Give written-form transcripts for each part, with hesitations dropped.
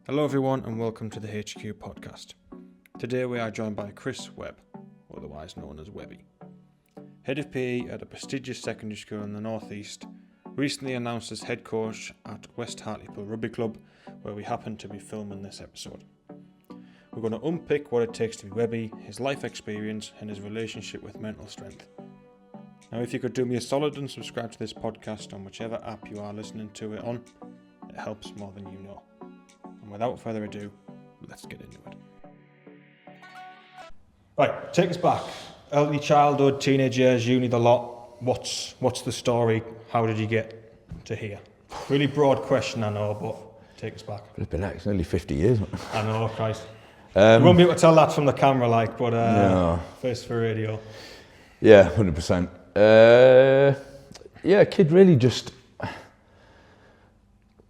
Hello everyone and welcome to the HQ podcast. Today we are joined by Chris Webb, otherwise known as Webby. Head of PE at a prestigious secondary school in the northeast, recently announced as head coach at West Hartlepool Rugby Club, where we happen to be filming this episode. We're going to unpick what it takes to be Webby, his life experience and his relationship with mental strength. Now if you could do me a solid and subscribe to this podcast on whichever app you are listening to it on, it helps more than you know. And without further ado, let's get into it. Right, take us back. Early childhood, teenage years, uni, the lot. What's the story? How did you get to here? Really broad question, I know, but take us back. It's nearly 50 years. I know, Christ. You won't be able to tell that from the camera, but no. First for radio. Yeah, 100%. Kid really just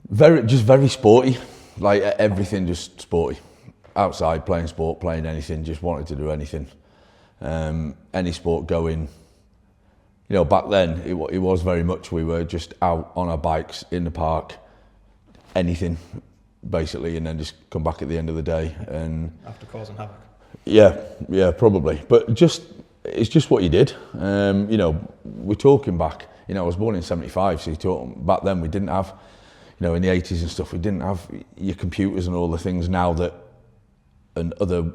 very sporty. Like everything, just sporty. Outside, playing sport, playing anything, just wanted to do anything. Any sport going. You know, back then, it was very much, we were just out on our bikes, in the park, anything, basically, and then just come back at the end of the day. And after causing havoc. Yeah, probably. But it's just what you did. We're talking back, I was born in 75, so back then we didn't have, in the 80s and stuff, we didn't have your computers and all the things now and other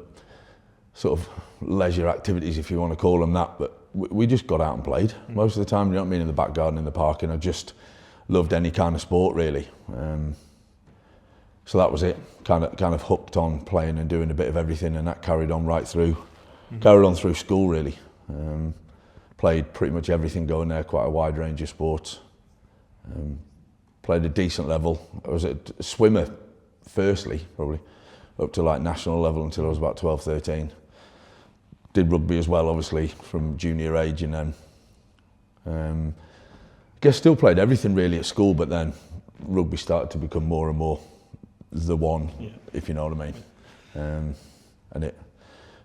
sort of leisure activities, if you want to call them that, but we just got out and played. Most of the time, in the back garden, in the park, and I just loved any kind of sport, really. So that was it, kind of hooked on playing and doing a bit of everything, and that carried on right through, carried on through school, really. Played pretty much everything going there, quite a wide range of sports. Played a decent level. I was a swimmer, firstly, probably, up to national level until I was about 12, 13. Did rugby as well, obviously, from junior age, and then I guess still played everything really at school, but then rugby started to become more and more the one, if you know what I mean. And it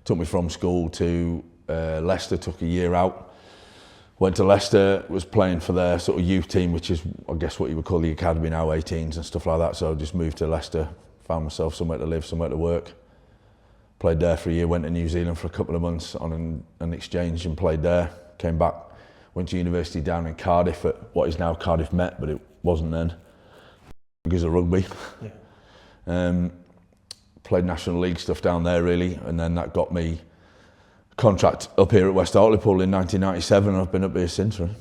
took me from school to Leicester, took a year out. Went to Leicester, was playing for their sort of youth team, which is, I guess, what you would call the academy now, 18s and stuff like that. So I just moved to Leicester, found myself somewhere to live, somewhere to work. Played there for a year, went to New Zealand for a couple of months on an exchange and played there. Came back, went to university down in Cardiff at what is now Cardiff Met, but it wasn't then, because of rugby. Yeah. Played National League stuff down there, really, and then that got me contract up here at West Hartlepool in 1997, and I've been up here since. Really.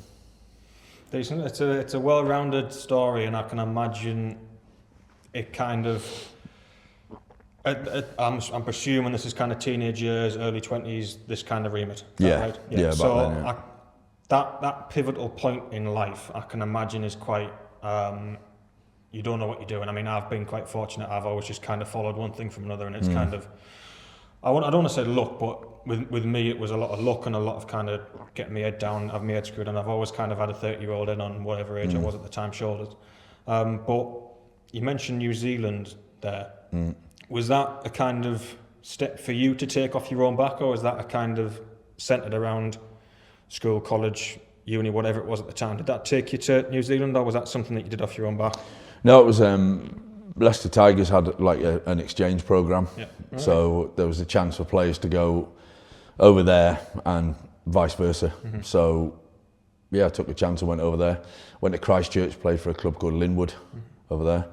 Decent. It's a well-rounded story, and I can imagine it kind of. I'm presuming this is kind of teenage years, early 20s, this kind of remit. Right? Yeah. So back then, that pivotal point in life, I can imagine, is quite. You don't know what you're doing. I mean, I've been quite fortunate. I've always just kind of followed one thing from another, and it's kind of. I don't want to say luck, but with me it was a lot of luck and a lot of kind of getting my head down, having my head screwed, and I've always kind of had a 30-year-old in on whatever age I was at the time shoulders. But you mentioned New Zealand there. Was that a kind of step for you to take off your own back, or was that a kind of centred around school, college, uni, whatever it was at the time? Did that take you to New Zealand, or was that something that you did off your own back? No, it was Leicester Tigers had an exchange programme, right. So there was a chance for players to go over there and vice versa. So I took a chance and went over there. Went to Christchurch, played for a club called Linwood over there.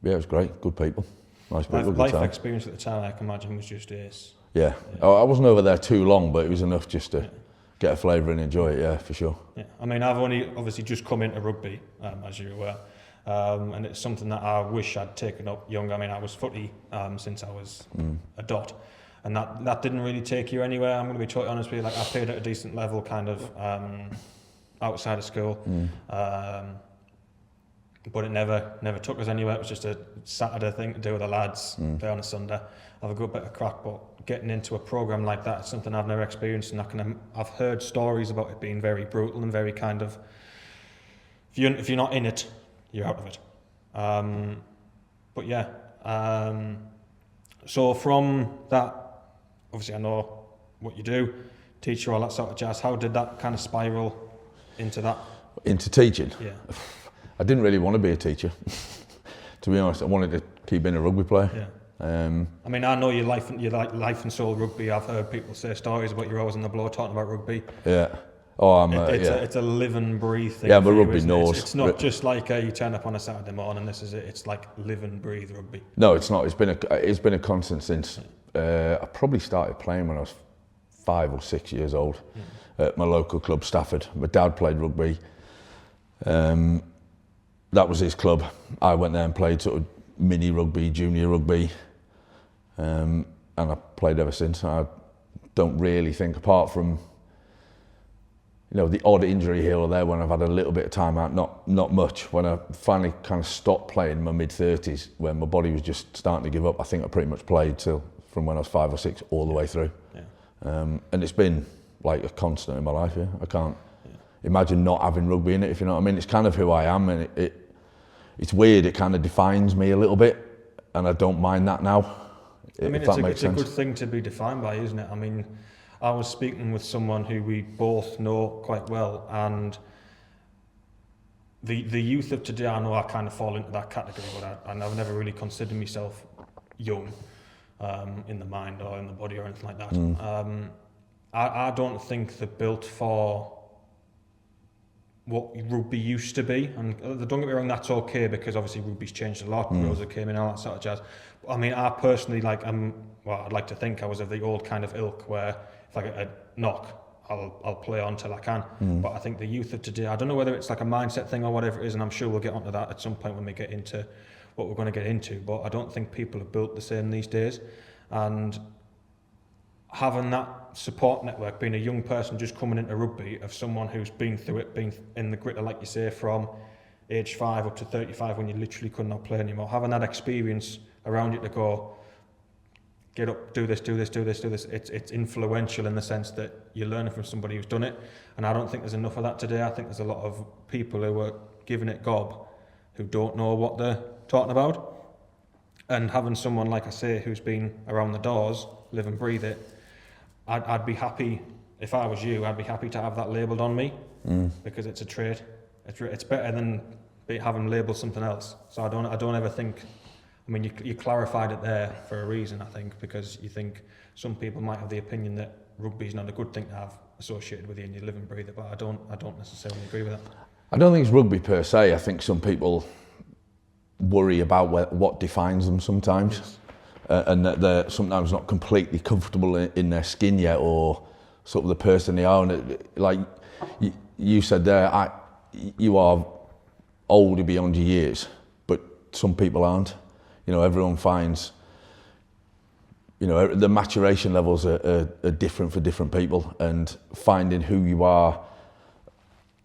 It was great, good people, nice people, Life experience at the time, I can imagine, was just ace. Yeah. I wasn't over there too long, but it was enough just to get a flavour and enjoy it, for sure. Yeah. I mean, I've only obviously just come into rugby, as you're aware. And it's something that I wish I'd taken up younger. I mean, I was footy since I was a dot, and that didn't really take you anywhere. I'm going to be totally honest with you. I played at a decent level, kind of outside of school, but it never took us anywhere. It was just a Saturday thing to do with the lads, play on a Sunday, have a good bit of crack. But getting into a program like that is something I've never experienced, and I've heard stories about it being very brutal and very kind of. If you're not in it, you're out of it. So from that, obviously I know what you do, teacher, all that sort of jazz. How did that kind of spiral into that? Into teaching? Yeah. I didn't really want to be a teacher. to be honest, I wanted to keep being a rugby player. Yeah. I mean, I know you like life and soul rugby. I've heard people say stories about you're always on the blow talking about rugby. Yeah. Oh, it's a live and breathe thing. Yeah, but rugby knows. It's not just like you turn up on a Saturday morning. This is it. It's like live and breathe rugby. No, it's not. It's been a constant since I probably started playing when I was 5 or 6 years old at my local club, Stafford. My dad played rugby. That was his club. I went there and played sort of mini rugby, junior rugby, and I played ever since. I don't really think, apart from the odd injury here or there when I've had a little bit of time out, not much. When I finally kind of stopped playing in my mid-30s, when my body was just starting to give up, I think I pretty much played from when I was 5 or 6 all the way through. Yeah. And it's been like a constant in my life. Yeah, I can't imagine not having rugby in it, if you know what I mean. It's kind of who I am, and it's weird. It kind of defines me a little bit, and I don't mind that now. It's a good thing to be defined by, isn't it? I mean, I was speaking with someone who we both know quite well, and the youth of today, I know I kind of fall into that category, but I've never really considered myself young in the mind or in the body or anything like that. I don't think they're built for what rugby used to be, and don't get me wrong, that's okay, because obviously rugby's changed a lot, rules that came in, all that sort of jazz. But I mean, I personally I'd like to think I was of the old kind of ilk where if I get a knock, I'll play on till I can. But I think the youth of today, I don't know whether it's like a mindset thing or whatever it is, and I'm sure we'll get onto that at some point when we get into what we're going to get into, but I don't think people are built the same these days. And having that support network, being a young person just coming into rugby, of someone who's been through it, been in the gritter, like you say, from age 5 up to 35 when you literally could not play anymore, having that experience around you to go, get up, do this, it's influential in the sense that you're learning from somebody who's done it. And I don't think there's enough of that today. I think there's a lot of people who are giving it gob who don't know what they're talking about. And having someone, like I say, who's been around the doors, live and breathe it, I'd be happy, if I was you, I'd be happy to have that labelled on me, because it's a trait. It's better than having labelled something else. So I don't ever think, I mean, you clarified it there for a reason, I think, because you think some people might have the opinion that rugby is not a good thing to have associated with you and you live and breathe it, but I don't necessarily agree with that. I don't think it's rugby per se. I think some people worry about what defines them sometimes. Yes. And that they're sometimes not completely comfortable in their skin yet, or sort of the person they are. And like you said there, you are older beyond your years, but some people aren't. Everyone finds, the maturation levels are different for different people, and finding who you are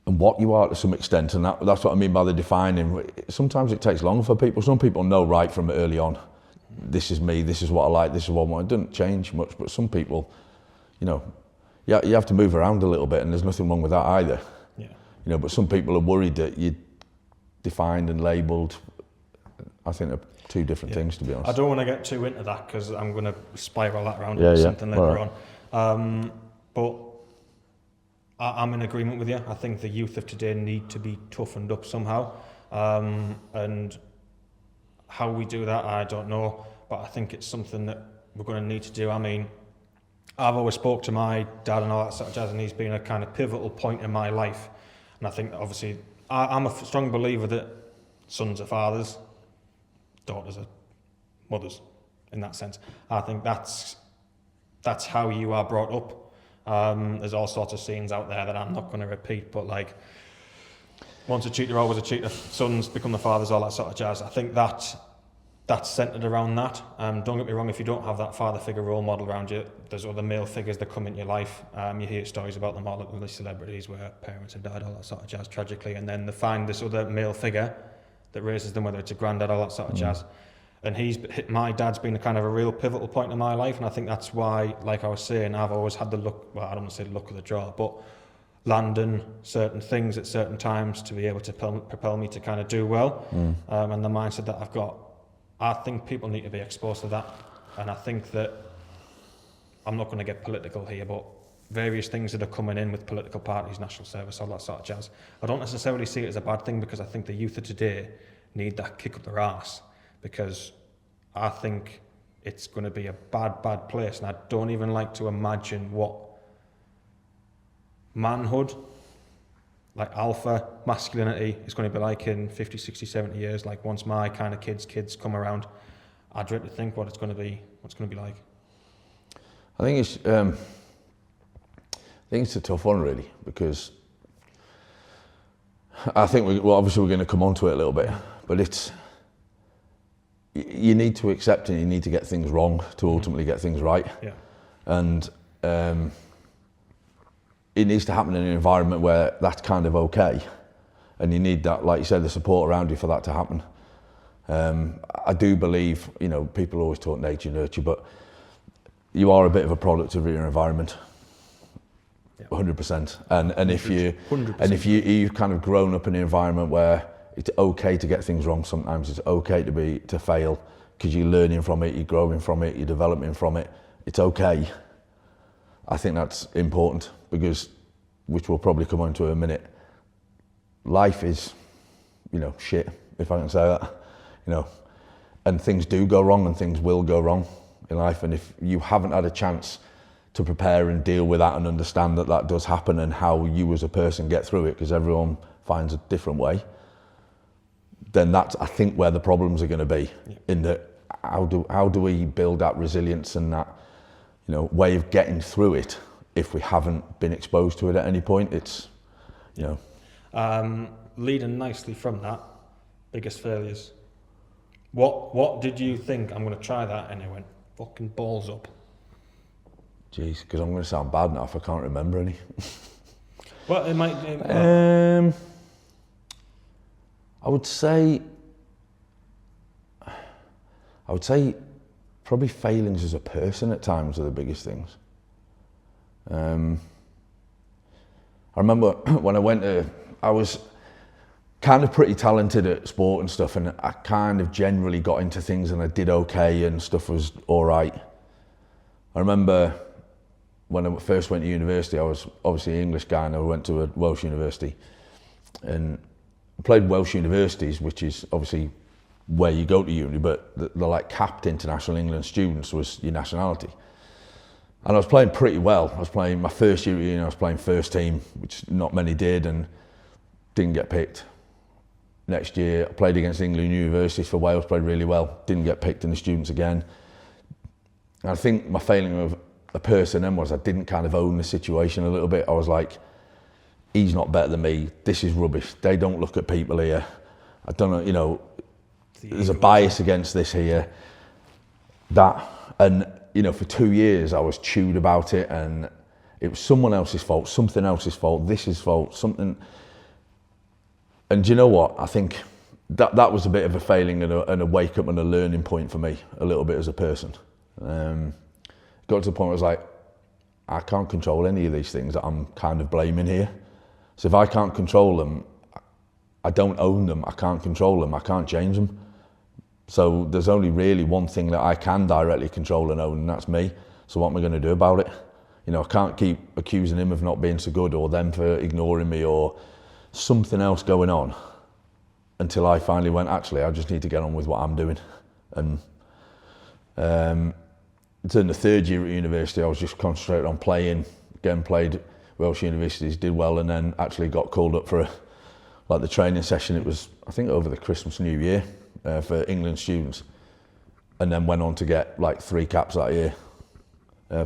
and what you are to some extent, and that's what I mean by the defining. Sometimes it takes longer for people. Some people know right from early on, this is me, this is what I like, this is what I want. It doesn't change much, but some people, you have to move around a little bit, and there's nothing wrong with that either. Yeah. But some people are worried that you're defined and labelled. I think they're two different things, to be honest. I don't want to get too into that, because I'm going to spiral that around into something later on. But I'm in agreement with you. I think the youth of today need to be toughened up somehow. And how we do that, I don't know. But I think it's something that we're going to need to do. I mean, I've always spoke to my dad and all that sort of jazz, and he's been a kind of pivotal point in my life. And I think that obviously, I'm a strong believer that sons are fathers, daughters are mothers, in that sense. I think that's how you are brought up. There's all sorts of scenes out there that I'm not going to repeat, but like, once a cheater, always a cheater, sons become the fathers, all that sort of jazz. I think that's centred around that. Don't get me wrong, if you don't have that father figure role model around you, there's other male figures that come into your life. You hear stories about them all, the celebrities where parents have died, all that sort of jazz, tragically, and then they find this other male figure that raises them, whether it's a granddad, all that sort of jazz. And my dad's been a kind of a real pivotal point in my life, and I think that's why, like I was saying, I've always had the luck, well, I don't want to say luck of the draw, but landing certain things at certain times to be able to propel me to kind of do well. And the mindset that I've got, I think people need to be exposed to that. And I think that, I'm not going to get political here, but various things that are coming in with political parties, national service, all that sort of jazz, I don't necessarily see it as a bad thing, because I think the youth of today need that kick up their arse, because I think it's going to be a bad place, and I don't even like to imagine what manhood, like alpha masculinity, is going to be like in 50, 60, 70 years. Like once my kind of kids come around, I dread to think what's going to be like. I think it's a tough one, really, because I think obviously we're going to come on to it a little bit, but you need to accept it. You need to get things wrong to ultimately get things right. Yeah. And it needs to happen in an environment where that's kind of okay, and you need that, like you said, the support around you for that to happen. I do believe, people always talk nature, nurture, but you are a bit of a product of your environment. 100%. And if 100%. You've kind of grown up in an environment where it's okay to get things wrong sometimes, it's okay to fail, because you're learning from it, you're growing from it, you're developing from it. It's okay. I think that's important, because, which we'll probably come on to in a minute, life is, shit, if I can say that, and things do go wrong and things will go wrong in life. And if you haven't had a chance to prepare and deal with that and understand that does happen, and how you as a person get through it, because everyone finds a different way, then that's, I think, where the problems are going to be. Yeah. In that, how do we build that resilience and that, way of getting through it if we haven't been exposed to it at any point? It's, leading nicely from that, biggest failures. What did you think? I'm going to try that, and it went fucking balls up. Jeez, because I'm going to sound bad now if I can't remember any. Well, it might. I would say probably failings as a person at times are the biggest things. I remember when I was kind of pretty talented at sport and stuff, and I kind of generally got into things and I did okay and stuff was all right. I remember when I first went to university, I was obviously an English guy and I went to a Welsh university, and I played Welsh universities, which is obviously where you go to uni, but the like capped international England students was your nationality. And I was playing pretty well. I was playing my first year, I was playing first team, which not many did, and didn't get picked. Next year, I played against England universities for Wales, played really well, didn't get picked in the students again. And I think my failing of a person then was I didn't kind of own the situation a little bit. I was like, he's not better than me, this is rubbish, they don't look at people here, I don't know, there's a bias against this here, that. And, for 2 years I was chewed about it, and it was someone else's fault, something else's fault, this is fault, something. And do you know what? I think that was a bit of a failing and a wake up and a learning point for me, a little bit as a person. Got to the point where I was like, I can't control any of these things that I'm kind of blaming here. So if I can't control them, I don't own them, I can't control them, I can't change them. So there's only really one thing that I can directly control and own, and that's me. So what am I going to do about it? I can't keep accusing him of not being so good, or them for ignoring me, or something else going on, until I finally went, actually, I just need to get on with what I'm doing. And in the third year at university, I was just concentrated on playing. Again, played Welsh universities, did well, and then actually got called up for the training session. It was, I think, over the Christmas New Year for England students, and then went on to get 3 caps that year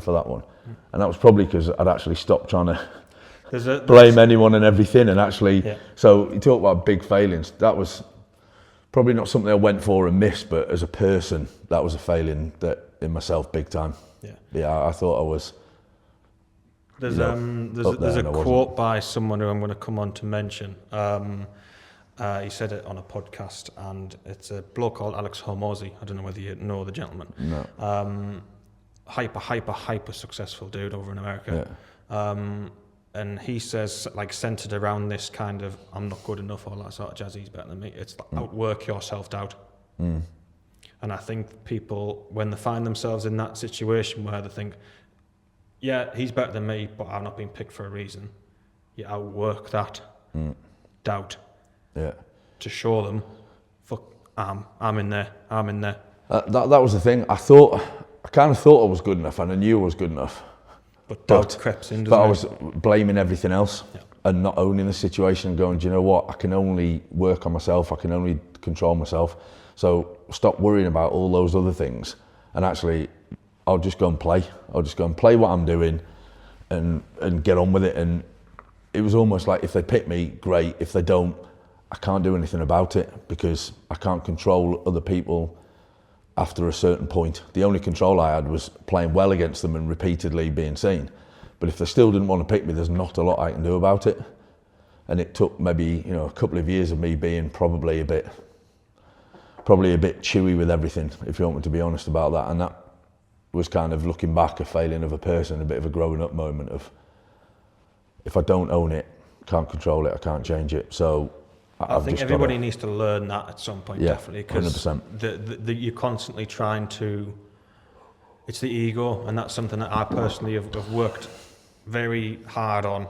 for that one. And that was probably because I'd actually stopped trying to blame anyone and everything, and actually, So you talk about big failings, that was probably not something I went for and missed, but as a person, that was a failing that in myself big time. I thought I was. There's a quote by someone who I'm going to come on to mention. He said it on a podcast, and it's a bloke called Alex Hormozy. I don't know whether you know the gentleman. No. Hyper successful dude over in America. And he says, centered around this kind of, I'm not good enough, all that sort of jazz, he's better than me. It's outwork your self-doubt. And I think people, when they find themselves in that situation where they think, yeah, he's better than me, but I've not been picked for a reason, you outwork that doubt to show them fuck, I'm in there. That was the thing. I kind of thought I was good enough, and I knew I was good enough. But doubt crept in, doesn't it? But I was blaming everything else and not owning the situation and going, do you know what? I can only work on myself. I can only control myself. So stop worrying about all those other things. And actually, I'll just go and play. I'll just go and play what I'm doing and get on with it. And it was almost like if they pick me, great. If they don't, I can't do anything about it because I can't control other people after a certain point. The only control I had was playing well against them and repeatedly being seen. But if they still didn't want to pick me, there's not a lot I can do about it. And it took maybe, a couple of years of me being probably a bit chewy with everything, if you want me to be honest about that. And that was kind of, looking back, a failing of a person, a bit of a growing up moment of, if I don't own it, can't control it, I can't change it. So I think everybody needs to learn that at some point, definitely, because 100%. you're constantly trying to, it's the ego, and that's something that I personally have worked very hard on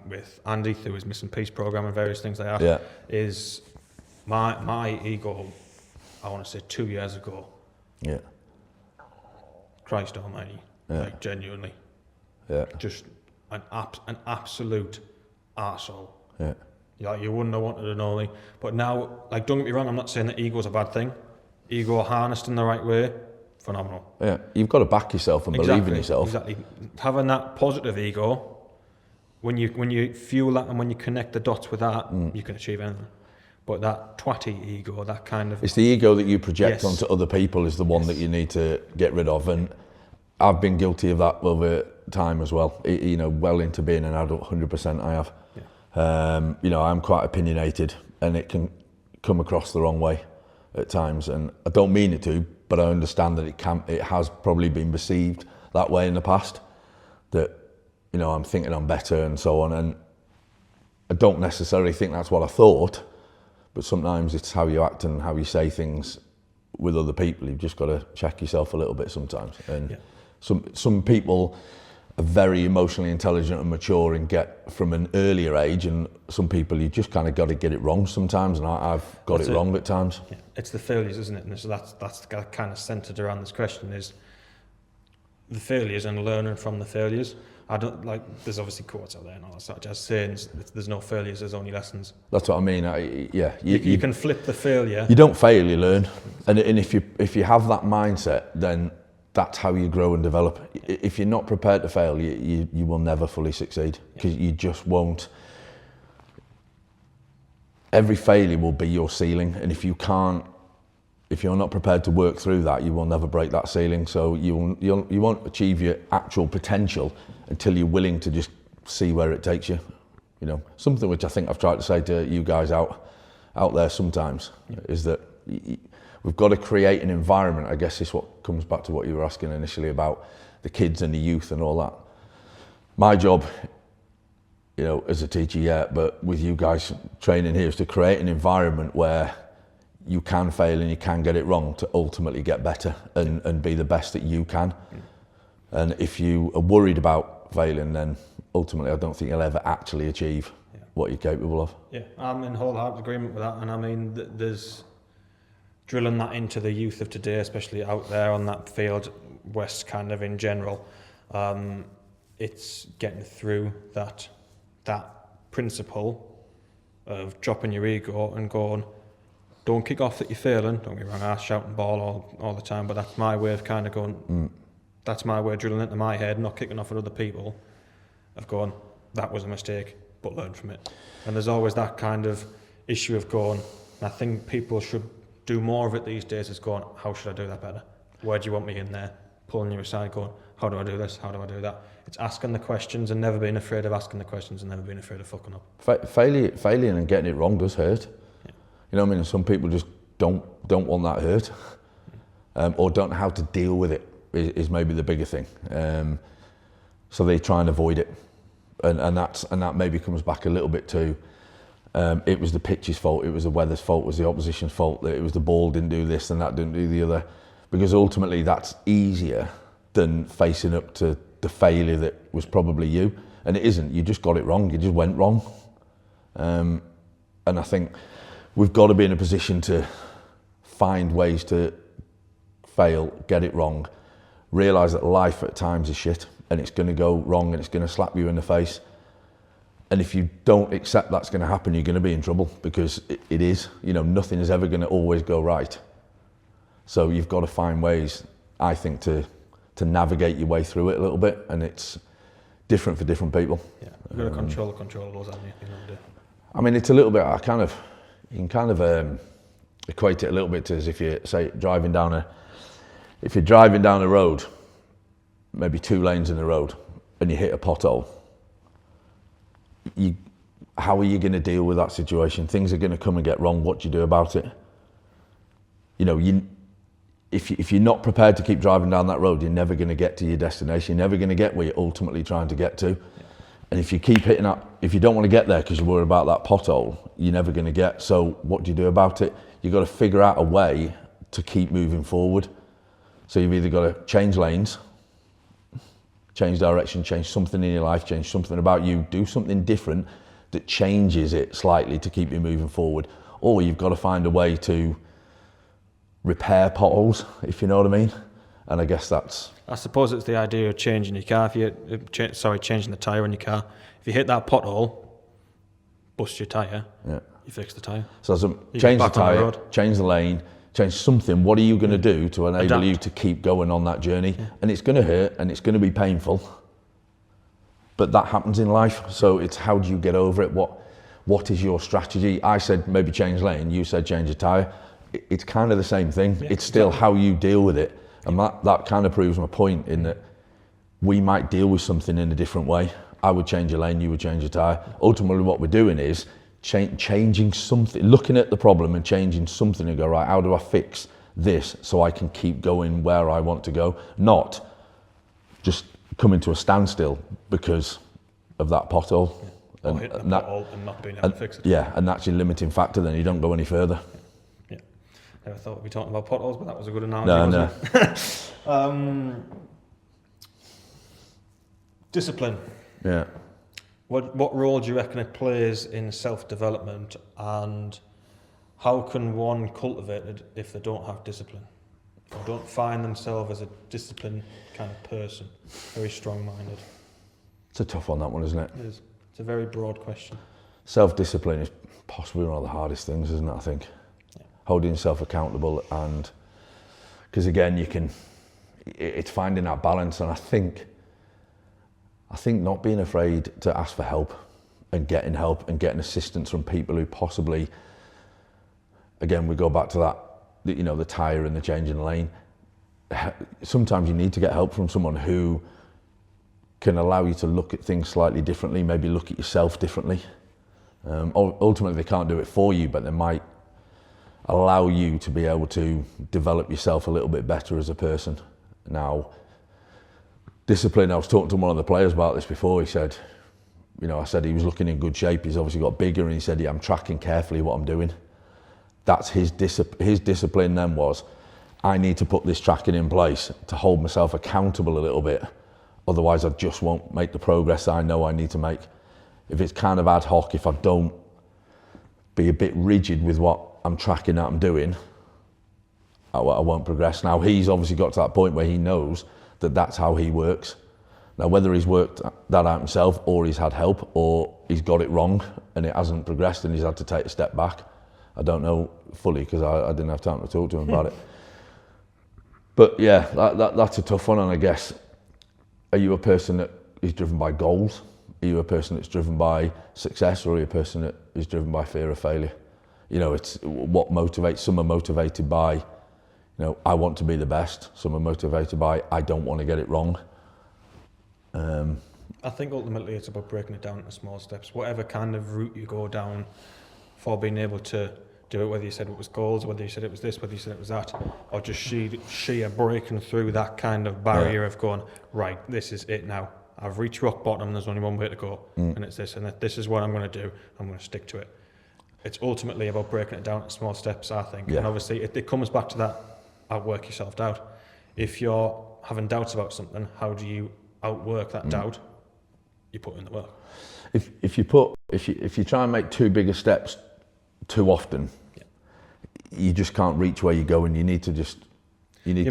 with Andy through his Missing Piece program and various things like that, is my ego, I want to say 2 years ago, Christ almighty, like genuinely, just an absolute arsehole. You wouldn't have wanted to know me. But now, like, don't get me wrong, I'm not saying that ego's a bad thing. Ego harnessed in the right way, phenomenal. Yeah, you've got to back yourself and believe in yourself. Exactly. Having that positive ego, when you fuel that and when you connect the dots with that, you can achieve anything. But that twatty ego, that kind of... It's the ego that you project onto other people is the one that you need to get rid of. And I've been guilty of that over time as well. Well into being an adult, 100% I have. I'm quite opinionated and it can come across the wrong way at times, and I don't mean it to, but I understand that it has probably been perceived that way in the past, that I'm thinking I'm better and so on, and I don't necessarily think that's what I thought, but sometimes it's how you act and how you say things with other people. You've just got to check yourself a little bit sometimes, and some people are very emotionally intelligent and mature and get from an earlier age, and some people you just kind of got to get it wrong sometimes, and I've got it wrong at times. It's the failures, isn't it? And so that's kind of centred around this question, is the failures and learning from the failures. I don't like. There's obviously quotes out there and all that sort of jazz saying there's no failures, there's only lessons. That's what I mean. You can flip the failure. You don't fail, you learn, and if you have that mindset, then that's how you grow and develop. If you're not prepared to fail, you will never fully succeed, because you just won't. Every failure will be your ceiling, and if you're not prepared to work through that, you will never break that ceiling. So you won't achieve your actual potential until you're willing to just see where it takes you. Something which I think I've tried to say to you guys out there sometimes is that we've got to create an environment. I guess is what comes back to what you were asking initially about the kids and the youth and all that. My job, as a teacher, but with you guys training here, is to create an environment where you can fail and you can get it wrong to ultimately get better and be the best that you can. And if you are worried about failing, then ultimately I don't think you'll ever actually achieve what you're capable of. Yeah, I'm in wholehearted agreement with that. And I mean, there's drilling that into the youth of today, especially out there on that field, West kind of in general. It's getting through that principle of dropping your ego and going, don't kick off that you're failing. Don't get me wrong, I shout and ball all the time, but that's my way of kind of going, that's my way of drilling into my head, not kicking off at other people, of going, that was a mistake, but learn from it. And there's always that kind of issue of going, and I think people should do more of it these days, is going, how should I do that better? Where do you want me in there? Pulling you aside, going, how do I do this? How do I do that? It's asking the questions and never being afraid of asking the questions and never being afraid of fucking up. Failing and getting it wrong does hurt. You know what I mean? Some people just don't want that hurt, or don't know how to deal with it is maybe the bigger thing. So they try and avoid it, and that maybe comes back a little bit to it was the pitch's fault, it was the weather's fault, it was the opposition's fault, that it was the ball didn't do this and that didn't do the other, because ultimately that's easier than facing up to the failure that was probably you, and it isn't. You just got it wrong. You just went wrong, and I think we've got to be in a position to find ways to fail, get it wrong, realise that life at times is shit and it's going to go wrong and it's going to slap you in the face. And if you don't accept that's going to happen, you're going to be in trouble, because it is. You know, nothing is ever going to always go right. So you've got to find ways, I think, to navigate your way through it a little bit, and it's different for different people. Yeah, you've got to control the controllables, haven't you? I mean, it's a little bit, you can kind of equate it a little bit to as if you're, say, driving down a road, maybe 2 lanes in the road, and you hit a pothole. How are you going to deal with that situation? Things are going to come and get wrong. What do you do about it? You know, if you're not prepared to keep driving down that road, you're never going to get to your destination. You're never going to get where you're ultimately trying to get to. Yeah. And if you keep hitting up, if you don't want to get there because you're worried about that pothole, you're never going to get. So what do you do about it? You've got to figure out a way to keep moving forward. So you've either got to change lanes, change direction, change something in your life, change something about you, do something different that changes it slightly to keep you moving forward. Or you've got to find a way to repair potholes, if you know what I mean. And I guess I suppose it's the idea of changing your car. Changing the tyre on your car. If you hit that pothole, bust your tyre, you fix the tyre. So change the tyre, change the lane, change something. What are you going to do to enable you to keep going on that journey? Yeah. And it's going to hurt and it's going to be painful. But that happens in life. So it's how do you get over it? What is your strategy? I said maybe change lane. You said change a tyre. It's kind of the same thing. Yeah, it's still how you deal with it. And that kind of proves my point in that we might deal with something in a different way. I would change a lane, you would change a tyre. Ultimately what we're doing is changing something, looking at the problem and changing something and go, right, how do I fix this so I can keep going where I want to go? Not just coming to a standstill because of that pothole. Yeah. Or hitting the pothole and not being able to fix it. Yeah, and that's your limiting factor, then you don't go any further. Yeah. Never thought we'd be talking about potholes, but that was a good analogy, wasn't it? Discipline. Yeah. What role do you reckon it plays in self-development, and how can one cultivate it if they don't have discipline or don't find themselves as a disciplined kind of person, very strong-minded? It's a tough one, that one, isn't it? It is. It's a very broad question. Self-discipline is possibly one of the hardest things, isn't it, I think? Yeah. Holding yourself accountable, and because again, it's finding that balance, and I think not being afraid to ask for help and getting assistance from people who possibly, again, we go back to that, you know, the tyre and the change in the lane. Sometimes you need to get help from someone who can allow you to look at things slightly differently, maybe look at yourself differently. Ultimately, they can't do it for you, but they might allow you to be able to develop yourself a little bit better as a person. Now, discipline, I was talking to one of the players about this before. He said, you know, I said he was looking in good shape. He's obviously got bigger, and he said, yeah, I'm tracking carefully what I'm doing. That's his discipline then was, I need to put this tracking in place to hold myself accountable a little bit. Otherwise, I just won't make the progress I know I need to make. If it's kind of ad hoc, if I don't be a bit rigid with what I'm tracking that I'm doing, I won't progress. Now, he's obviously got to that point where he knows that that's how he works. Now, whether he's worked that out himself or he's had help or he's got it wrong and it hasn't progressed and he's had to take a step back, I don't know fully because I didn't have time to talk to him about it. But yeah, that's a tough one. And I guess, are you a person that is driven by goals? Are you a person that's driven by success, or are you a person that is driven by fear of failure? You know, it's what motivates. Some are motivated by, you know, I want to be the best. Some are motivated by, I don't want to get it wrong. I think ultimately it's about breaking it down into small steps. Whatever kind of route you go down for being able to do it, whether you said it was goals, whether you said it was this, whether you said it was that, or just sheer breaking through that kind of barrier of going, right, this is it now. I've reached rock bottom and there's only one way to go, and it's this, and this is what I'm going to do. I'm going to stick to it. It's ultimately about breaking it down into small steps, I think. Yeah. And obviously it comes back to that, outwork yourself out. If you're having doubts about something, how do you outwork that doubt? You put in the work. If you try and make too big a steps too often, you just can't reach where you're going. You need to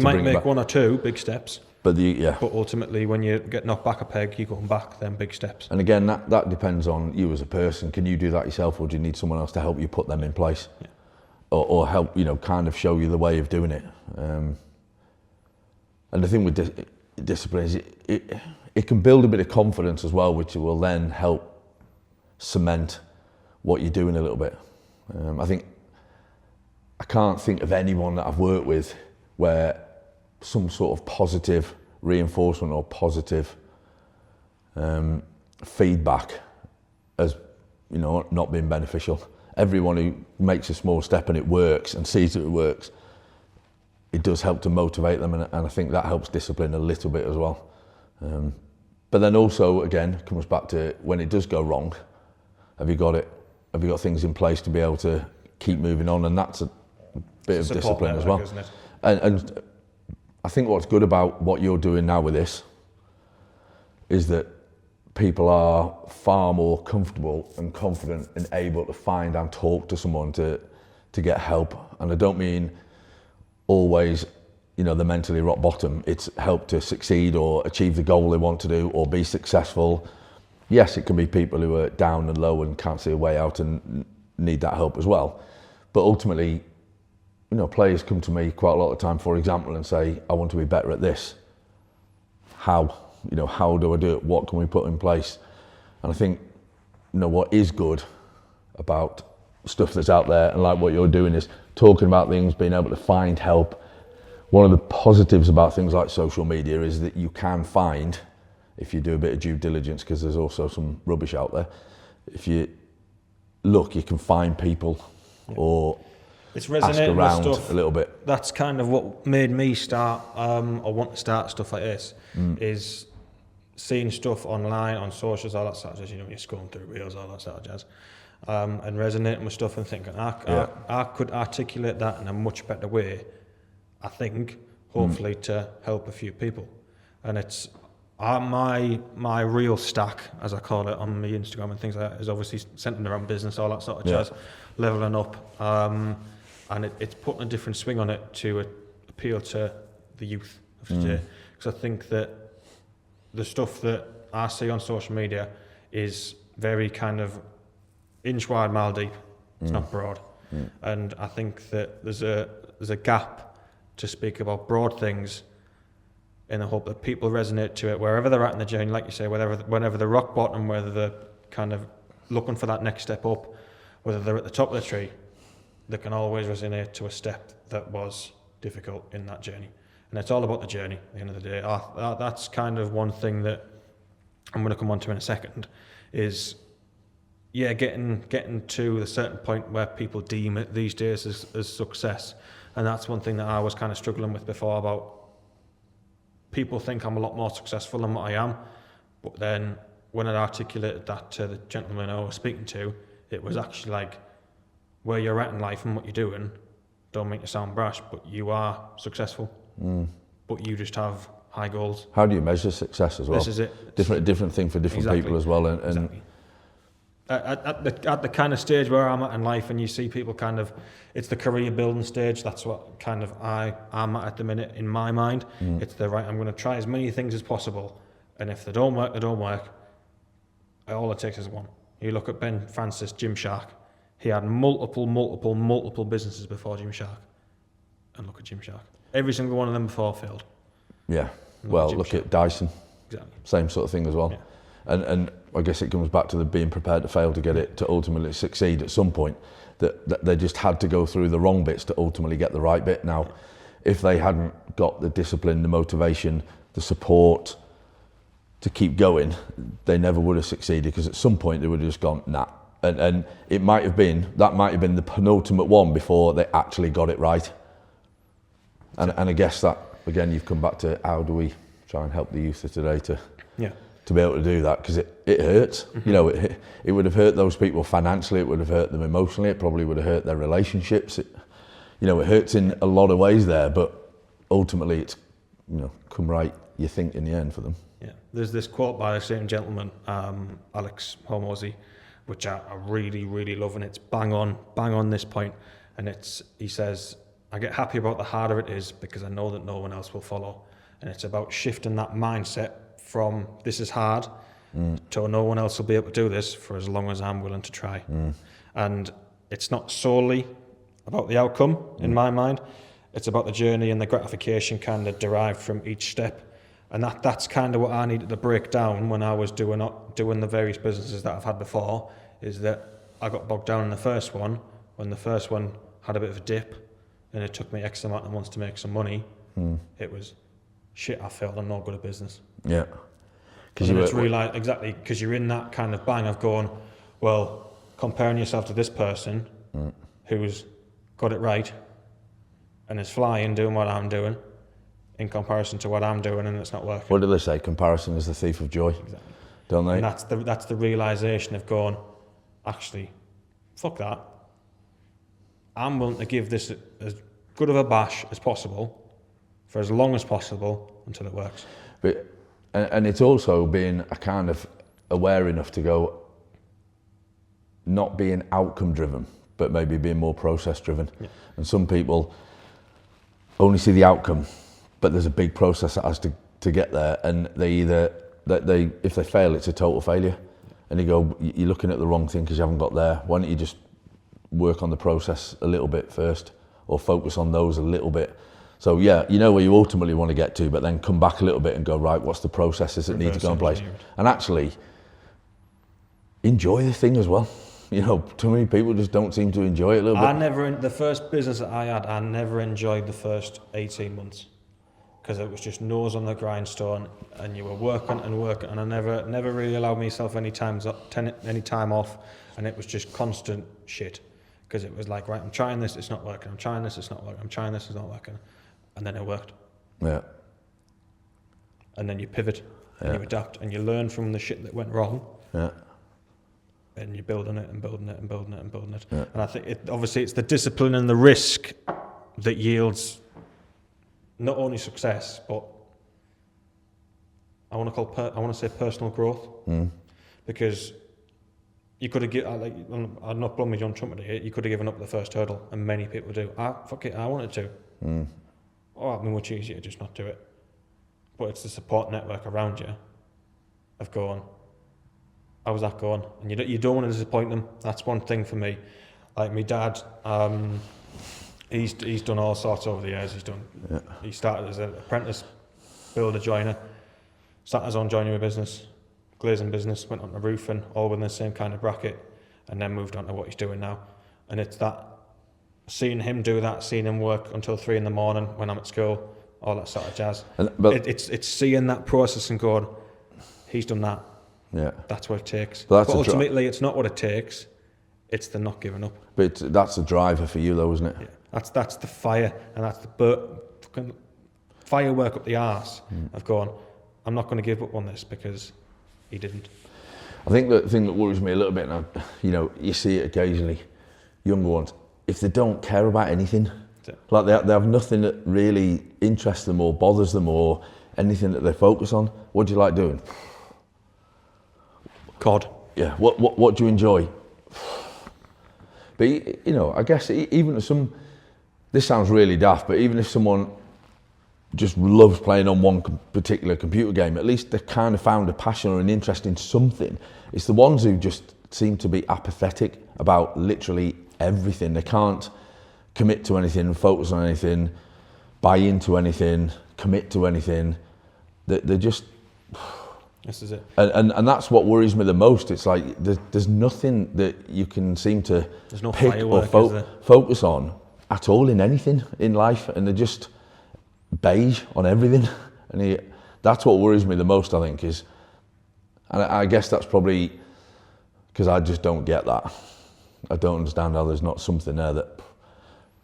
might make one or two big steps, but ultimately when you get knocked back a peg, you're going back then big steps. And again, that depends on you as a person. Can you do that yourself, or do you need someone else to help you put them in place, or help kind of show you the way of doing it? And the thing with discipline is it can build a bit of confidence as well, which will then help cement what you're doing a little bit. I can't think of anyone that I've worked with where some sort of positive reinforcement or positive feedback has, not been beneficial. Everyone who makes a small step and it works and sees that it works, it does help to motivate them, and I think that helps discipline a little bit as well. But then also, again, it comes back to when it does go wrong, have you got things in place to be able to keep moving on? And that's a bit of discipline as well. And I think what's good about what you're doing now with this is that people are far more comfortable and confident and able to find and talk to someone to get help. And I don't mean always, the mentally rock bottom. It's help to succeed or achieve the goal they want to do or be successful. Yes, it can be people who are down and low and can't see a way out and need that help as well. But ultimately, players come to me quite a lot of the time, for example, and say, I want to be better at this. How? How do I do it? What can we put in place? And I think, what is good about stuff that's out there and like what you're doing is talking about things, being able to find help. One of the positives about things like social media is that you can find, if you do a bit of due diligence, because there's also some rubbish out there, if you look, you can find people or it's resonating ask around with stuff. A little bit. That's kind of what made me start or want to start stuff like this, is seeing stuff online, on socials, all that sort of jazz, you're scrolling through reels, all that sort of jazz, and resonating with stuff and thinking, I could articulate that in a much better way, I think, hopefully to help a few people. And it's my real stack, as I call it, on my Instagram and things like that, is obviously centered around business, all that sort of jazz, leveling up, and it's putting a different swing on it to appeal to the youth of today. Because I think that the stuff that I see on social media is very kind of inch wide, mile deep. It's not broad. And I think that there's a gap to speak about broad things in the hope that people resonate to it wherever they're at in the journey, like you say, whenever they're rock bottom, whether they're kind of looking for that next step up, whether they're at the top of the tree, they can always resonate to a step that was difficult in that journey. And it's all about the journey at the end of the day. That's kind of one thing that I'm going to come on to in a second, is getting to a certain point where people deem it these days as success. And that's one thing that I was kind of struggling with before, about people think I'm a lot more successful than what I am. But then when I articulated that to the gentleman I was speaking to, it was actually like, where you're at in life and what you're doing, don't make you sound brash, but you are successful. But you just have high goals. How do you measure success as well? This is it. Different thing for different people as well. And exactly. At the kind of stage where I'm at in life, and you see people kind of, it's the career building stage. That's what kind of I'm at the minute in my mind. It's the right, I'm going to try as many things as possible, and if they don't work, they don't work. All it takes is one. You look at Ben Francis, Gymshark. He had multiple businesses before Gymshark, and look at Gymshark. Every single one of them before failed. Yeah. Well, look at Dyson. Exactly. Same sort of thing as well. Yeah. And I guess it comes back to the being prepared to fail to get it to ultimately succeed at some point. That they just had to go through the wrong bits to ultimately get the right bit. Now, if they hadn't got the discipline, the motivation, the support to keep going, they never would have succeeded, because at some point they would have just gone, nah. And that might have been the penultimate one before they actually got it right. And I guess that, again, you've come back to how do we try and help the youth of today to be able to do that, because it hurts. It would have hurt those people financially, it would have hurt them emotionally, it probably would have hurt their relationships. It hurts in a lot of ways there, but ultimately it's come right, you think, in the end for them. Yeah, there's this quote by the same gentleman, Alex Hormozy, which I really, really love, and it's bang on this point. And he says, I get happy about the harder it is because I know that no one else will follow. And it's about shifting that mindset from this is hard to no one else will be able to do this for as long as I'm willing to try. And it's not solely about the outcome in my mind. It's about the journey and the gratification kind of derived from each step. And that's kind of what I needed to break down when I was doing the various businesses that I've had before, is that I got bogged down in the first one, when the first one had a bit of a dip and it took me X amount of months to make some money. It was, shit, I failed, I'm not good at business. Yeah. Because you're in that kind of bang of going, well, comparing yourself to this person who's got it right and is flying doing what I'm doing in comparison to what I'm doing, and it's not working. What do they say? Comparison is the thief of joy. Exactly. Don't they? And that's the realisation of going, actually, fuck that. I'm willing to give this as good of a bash as possible for as long as possible until it works. But and it's also being a kind of aware enough to go, not being outcome driven, but maybe being more process driven. Yeah. And some people only see the outcome, but there's a big process that has to get there, and if they fail, it's a total failure. And you go, you're looking at the wrong thing because you haven't got there. Why don't you just work on the process a little bit first, or focus on those a little bit? So yeah, you know where you ultimately want to get to, but then come back a little bit and go, right, what's the processes that need to go in place? And actually enjoy the thing as well. You know, too many people just don't seem to enjoy it a little bit. The first business that I had, I never enjoyed the first 18 months because it was just nose on the grindstone and you were working, and I never really allowed myself any time off, and it was just constant shit because it was like, right, I'm trying this, it's not working, I'm trying this, it's not working, I'm trying this, it's not working. And then it worked. Yeah. And then you pivot and you adapt and you learn from the shit that went wrong. Yeah. And you're building it and building it and building it and building it. Yeah. And I think obviously it's the discipline and the risk that yields not only success, but I want to say personal growth. Because you could have I'm not blowing my John Trumpet here, you could have given up the first hurdle, and many people do. I wanted to. Oh, it'd be much easier to just not do it. But it's the support network around you of going, how's that going? And you don't want to disappoint them. That's one thing for me. Like my dad, he's done all sorts over the years. He started as an apprentice builder joiner, started his own joinery business, glazing business, went on to roofing, all within the same kind of bracket, and then moved on to what he's doing now. And it's that, seeing him do that, seeing him work until 3 a.m. when I'm at school, all that sort of jazz. It's seeing that process and going, he's done that. Yeah, that's what it takes. But ultimately, it's not what it takes. It's the not giving up. But that's the driver for you, though, isn't it? Yeah. That's the fire, and that's the fucking firework up the arse of going, I'm not going to give up on this because he didn't. I think the thing that worries me a little bit now, you see it occasionally, younger ones, if they don't care about anything, like they have nothing that really interests them or bothers them or anything that they focus on. What do you like doing? COD. Yeah. What do you enjoy? But I guess even if this sounds really daft, but even if someone just loves playing on one particular computer game, at least they kind of found a passion or an interest in something. It's the ones who just seem to be apathetic about literally everything. They can't commit to anything, focus on anything, buy into anything, commit to anything. They're just... This is it. And that's what worries me the most. It's like there's nothing that you can seem to pick or focus on at all in anything in life, and they're just beige on everything. And that's what worries me the most, I think, is, and I guess that's probably because I just don't get that. I don't understand how there's not something there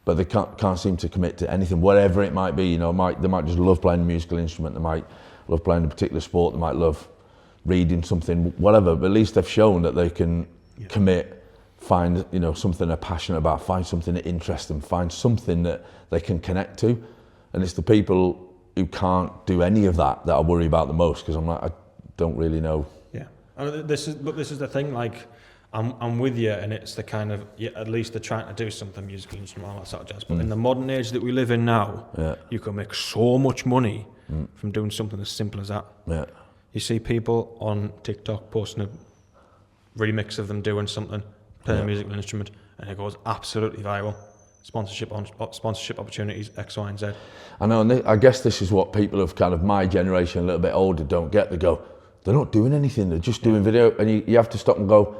but they can't seem to commit to anything, whatever it might be. They might just love playing a musical instrument, they might love playing a particular sport, they might love reading something, whatever, but at least they've shown that they can commit, find something they're passionate about, find something that interests them, find something that they can connect to. And it's the people who can't do any of that I worry about the most, because I'm like, I don't really know. Yeah, and this is the thing, like, I'm with you, and it's the kind of, yeah, at least they're trying to do something musical and all that sort of jazz. But in the modern age that we live in now, you can make so much money from doing something as simple as that. Yeah. You see people on TikTok posting a remix of them doing something, playing a musical instrument, and it goes absolutely viral. Sponsorship opportunities, X, Y, and Z. I know, and I guess this is what people of kind of my generation, a little bit older, don't get. They go, they're not doing anything, they're just doing video, and you have to stop and go,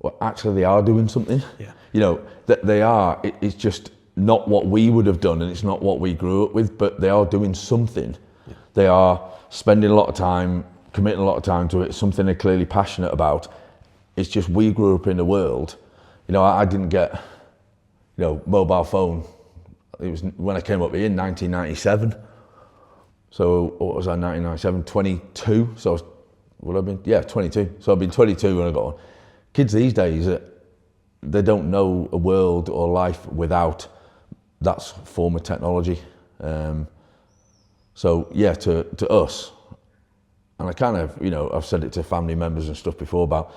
well, actually they are doing something. Yeah. You know, that they are, it's just not what we would have done, and it's not what we grew up with, but they are doing something. Yeah. They are spending a lot of time, committing a lot of time to it, something they're clearly passionate about. It's just we grew up in a world, you know, I didn't get, you know, mobile phone. It was when I came up here in 1997. So what was I, 1997, 22? So I was, would I have been? Yeah, 22. So I've been 22 when I got on. Kids these days, they don't know a world or life without that form of technology. So yeah, to us, and I kind of, you know, I've said it to family members and stuff before about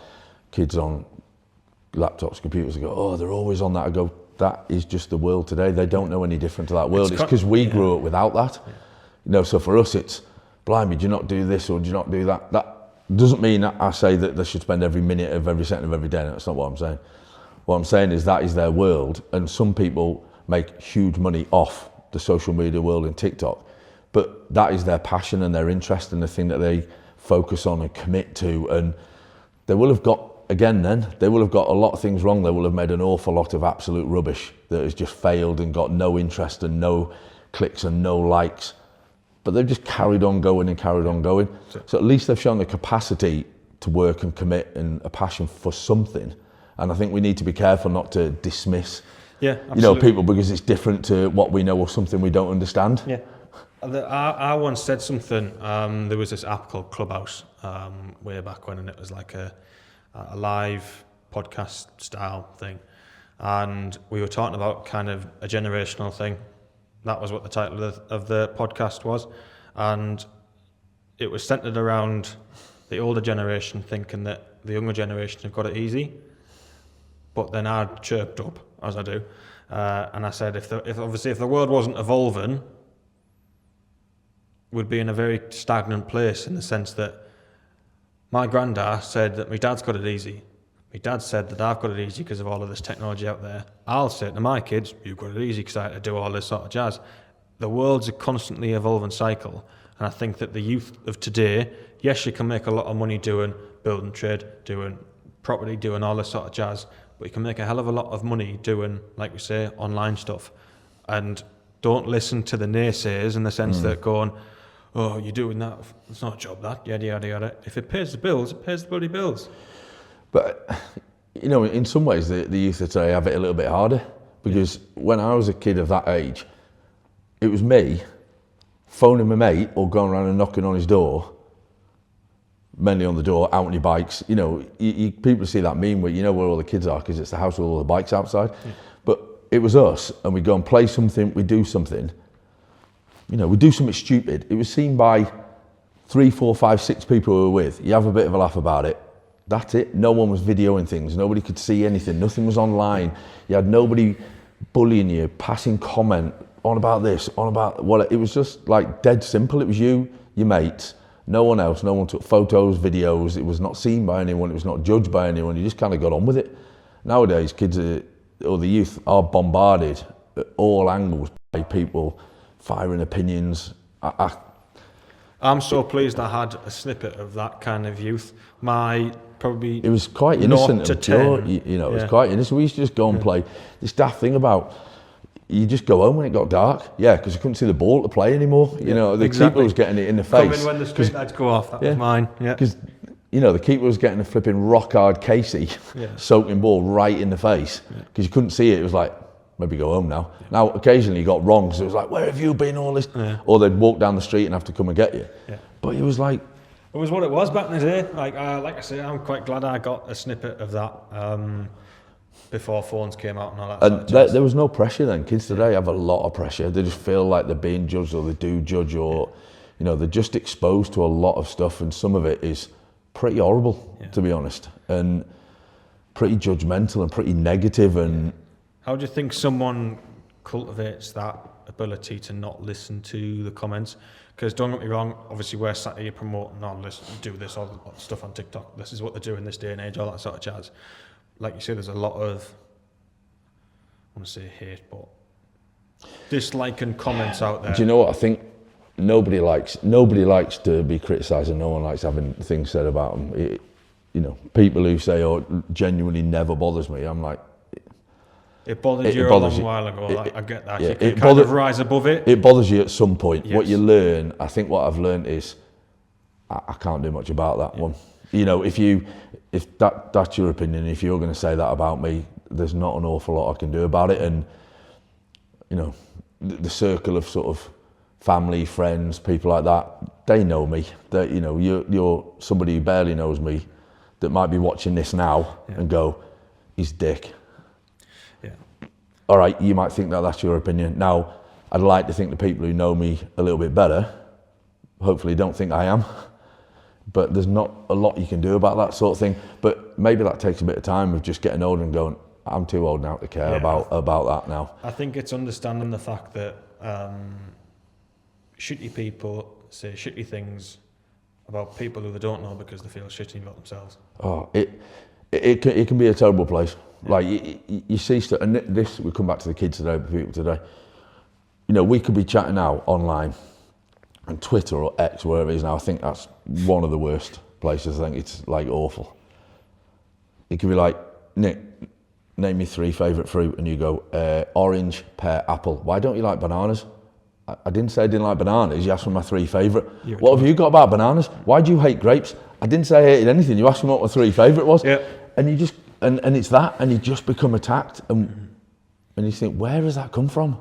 kids on laptops, computers. I go, oh, they're always on that. I go, that is just the world today. They don't know any different to that world. It's because we grew up without that. Yeah. You know, so for us, it's, blimey, do you not do this or do you not do that? That doesn't mean that I say that they should spend every minute of every second of every day. That's not what I'm saying. What I'm saying is that is their world, and some people make huge money off the social media world and TikTok, but that is their passion and their interest and the thing that they focus on and commit to. And they will have got, again then, they will have got a lot of things wrong. They will have made an awful lot of absolute rubbish that has just failed and got no interest and no clicks and no likes. But they've just carried on going and carried on going. So at least they've shown the capacity to work and commit and a passion for something. And I think we need to be careful not to dismiss, you know, people because it's different to what we know or something we don't understand. Yeah. I once said something, there was this app called Clubhouse way back when, and it was like a live podcast style thing. And we were talking about kind of a generational thing. That was what the title of the podcast was. And it was centered around the older generation thinking that the younger generation have got it easy. But then I chirped up, as I do, and I said, if the world wasn't evolving, we'd be in a very stagnant place, in the sense that my granddad said that my dad's got it easy. My dad said that I've got it easy because of all of this technology out there. I'll say to my kids, you've got it easy because I had to do all this sort of jazz. The world's a constantly evolving cycle, and I think that the youth of today, yes, you can make a lot of money doing building trade, doing property, doing all this sort of jazz, but you can make a hell of a lot of money doing, like we say, online stuff. And don't listen to the naysayers in the sense that going, oh, you're doing that, it's not a job, that, yada, yada, yada. If it pays the bills, it pays the bloody bills. But, you know, in some ways, the youth of today have it a little bit harder, because when I was a kid of that age, it was me phoning my mate or going around and knocking on his door, mainly on the door, out on your bikes. You know, people see that meme where you know where all the kids are because it's the house with all the bikes outside. Yeah. But it was us, and we'd go and play something, we'd do something. You know, we'd do something stupid. It was seen by 3, 4, 5, 6 people we were with. You have a bit of a laugh about it. That's it. No one was videoing things. Nobody could see anything. Nothing was online. You had nobody bullying you, passing comment on about this, on about what. It was just like dead simple. It was you, your mates, no one else. No one took photos, videos. It was not seen by anyone. It was not judged by anyone. You just kind of got on with it. Nowadays, kids or the youth are bombarded at all angles by people firing opinions. I'm so pleased I had a snippet of that kind of youth. It was quite innocent and pure, you know, it was quite innocent. We used to just go and play this daft thing about, you just go home when it got dark, because you couldn't see the ball to play anymore. You know, the keeper was getting it in the face. Coming when the street lights go off, that was mine. Because, you know, the keeper was getting a flipping rock hard Casey, soaking ball right in the face, because you couldn't see it. It was like, maybe go home now. Yeah. Now, occasionally you got wrong, because it was like, where have you been all this? Yeah. Or they'd walk down the street and have to come and get you. Yeah. But it was like... It was what it was back in the day. Like I say, I'm quite glad I got a snippet of that before phones came out and all that. And there was no pressure then. Kids today have a lot of pressure. They just feel like they're being judged, or they do judge, or, you know, they're just exposed to a lot of stuff, and some of it is pretty horrible, to be honest. And pretty judgmental and pretty negative. And how do you think someone cultivates that ability to not listen to the comments? Because don't get me wrong, obviously we're sat here promoting, listen, do this, all the stuff on TikTok. This is what they're doing this day and age, all that sort of jazz. Like you say, there's a lot of, I want to say hate, but dislike and comments out there. Do you know what I think? Nobody likes to be criticised, and no one likes having things said about them. People who say, "Oh, genuinely never bothers me." I'm like, it bothered you a long while ago. I get that. Yeah, you can kind of rise above it. It bothers you at some point. Yes. What you learn, I think, what I've learned is, I can't do much about that one. If that's your opinion, if you're going to say that about me, there's not an awful lot I can do about it. And the circle of sort of family, friends, people like that, they know me. That you're somebody who barely knows me, that might be watching this now and go, he's dick. Yeah. All right, you might think that that's your opinion. Now, I'd like to think the people who know me a little bit better, hopefully don't think I am. But there's not a lot you can do about that sort of thing. But maybe that takes a bit of time of just getting older and going, I'm too old now to care about that now. I think it's understanding the fact that shitty people say shitty things about people who they don't know because they feel shitty about themselves. Oh, it can be a terrible place. Yeah. Like you see stuff, and this we come back to the kids today, the people today. We could be chatting now online, and Twitter or X, wherever it is now. I think that's one of the worst places. I think it's like awful. It could be like, Nick, name me 3 favourite fruit, and you go orange, pear, apple. Why don't you like bananas? I didn't say I didn't like bananas. You asked for my 3 favourite. What have you got about bananas? Why do you hate grapes? I didn't say I hated anything. You asked me what my 3 favourite was. Yeah. And you just and it's that, and you just become attacked, and you think, where has that come from?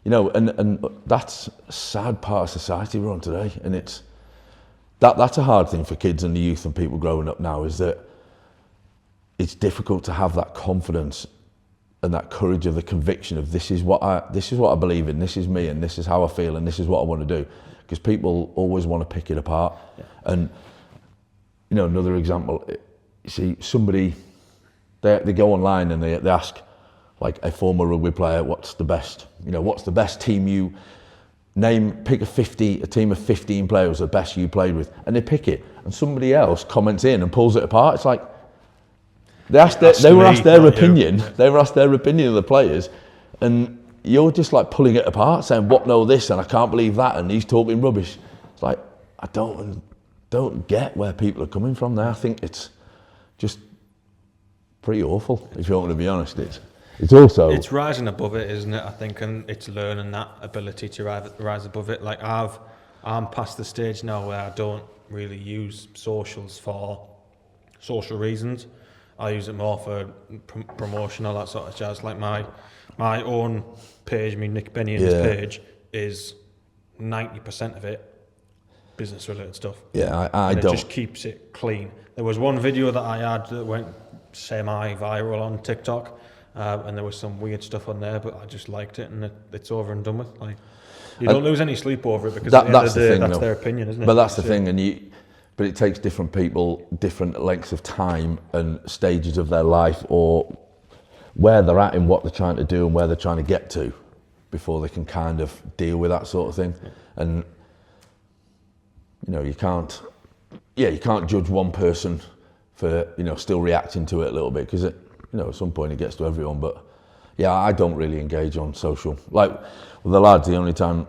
And that's a sad part of society we're on today, and that's a hard thing for kids and the youth and people growing up now, is that it's difficult to have that confidence and that courage of the conviction of this is what I believe in, this is me, and this is how I feel, and this is what I want to do, because people always want to pick it apart. Yeah. And another example, you see somebody, they go online and they ask, like, a former rugby player, what's the best team you name, pick a team of 15 players, the best you played with, and they pick it, and somebody else comments in and pulls it apart. It's like, they were asked their opinion of the players, and you're just like pulling it apart, saying, what, no, this, and I can't believe that, and he's talking rubbish. It's like, I don't get where people are coming from there. I think it's just pretty awful, if you want me to be honest. It's rising above it, isn't it? I think, and it's learning that ability to rise above it. Like I'm past the stage now where I don't really use socials for social reasons. I use it more for promotion, all that sort of jazz. Like my own page, Nick Benny and his page, is 90% of it business related stuff. Yeah, It just keeps it clean. There was one video that I had that went semi-viral on TikTok, and there was some weird stuff on there, but I just liked it, and it's over and done with. Like, you don't lose any sleep over it, because at the end of the day, that's their opinion, isn't it? But that's the thing, but it takes different people, different lengths of time and stages of their life, or where they're at in what they're trying to do and where they're trying to get to, before they can kind of deal with that sort of thing. Yeah. And you can't judge one person for still reacting to it a little bit, because at some point it gets to everyone. But yeah, I don't really engage on social. Like with the lads, the only time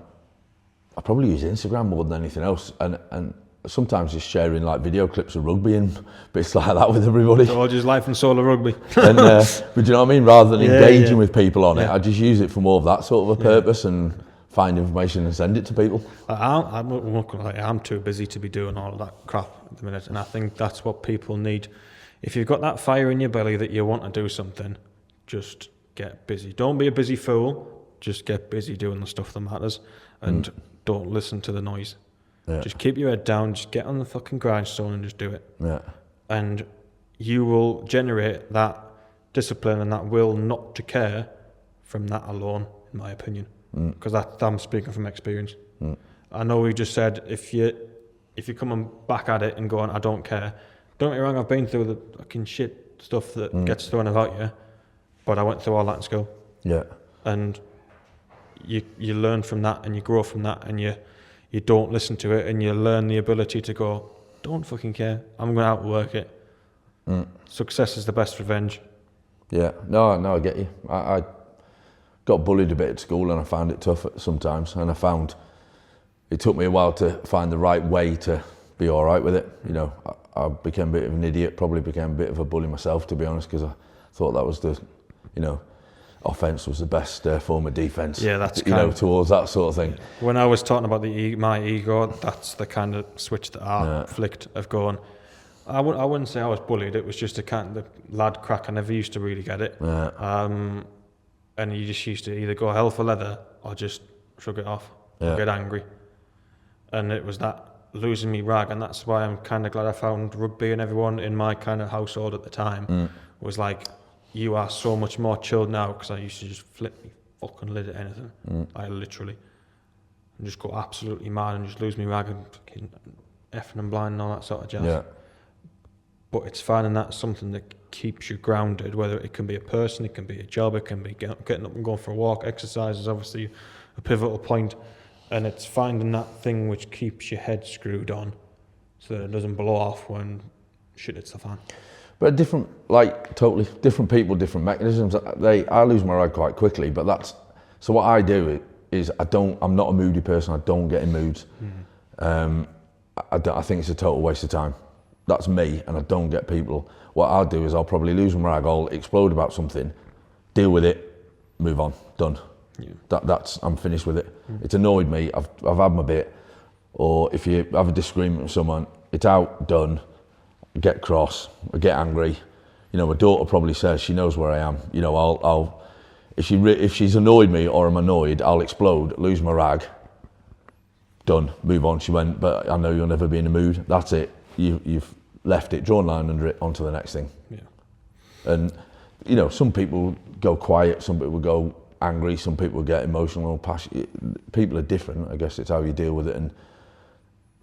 I probably use Instagram more than anything else, and sometimes just sharing like video clips of rugby and bits like that with everybody. So just life and soul of rugby. But do you know what I mean? Rather than engaging with people on it, I just use it for more of that sort of a purpose, and find information and send it to people. I'm too busy to be doing all of that crap at the minute, and I think that's what people need. If you've got that fire in your belly that you want to do something, just get busy. Don't be a busy fool. Just get busy doing the stuff that matters, and don't listen to the noise. Yeah. Just keep your head down, just get on the fucking grindstone and just do it. Yeah. And you will generate that discipline and that will not to care from that alone, in my opinion. Because I'm speaking from experience. I know we just said if you're coming back at it and going, I don't care. Don't get me wrong, I've been through the fucking shit stuff that gets thrown about you, but I went through all that in school. Yeah. And you learn from that, and you grow from that, and you don't listen to it, and you learn the ability to go, don't fucking care, I'm going to outwork it. Success is the best revenge. Yeah, no, I get you. I got bullied a bit at school, and I found it tough sometimes, and I found it took me a while to find the right way to be all right with it. You know, I became a bit of an idiot, probably became a bit of a bully myself, to be honest, because I thought that was offence was the best form of defence. Yeah, that's towards that sort of thing. When I was talking about my ego, that's the kind of switch that I flicked of going, I wouldn't say I was bullied, it was just a kind of lad crack, I never used to really get it. And you just used to either go hell for leather or just shrug it off or get angry. And it was that losing me rag, and that's why I'm kind of glad I found rugby, and everyone in my kind of household at the time was like, you are so much more chilled now, because I used to just flip me fucking lid at anything. I literally, and just go absolutely mad and just lose me rag and fucking effing and blind and all that sort of jazz. Yeah. But it's finding that something that keeps you grounded, whether it can be a person, it can be a job, it can be getting up and going for a walk. Exercise is obviously a pivotal point, and it's finding that thing which keeps your head screwed on so that it doesn't blow off when shit hits the fan. But totally different people, different mechanisms. I lose my rag quite quickly, but so what I do is I'm not a moody person, I don't get in moods. I think it's a total waste of time. That's me, and I don't get people. What I'll do is I'll probably lose my rag, I'll explode about something, deal with it, move on, done. Yeah. I'm finished with it. It's annoyed me, I've had my bit. Or if you have a disagreement with someone, it's out, done. I get cross, I get angry. You know, my daughter probably says she knows where I am. You know, I'll if she's annoyed me or I'm annoyed, I'll explode, lose my rag, done, move on. She went, but I know you'll never be in a mood. That's it. You've left it, drawn a line under it, onto the next thing. Yeah. And you know, some people go quiet, some people go angry, some people get emotional, passionate. People are different. I guess it's how you deal with it. And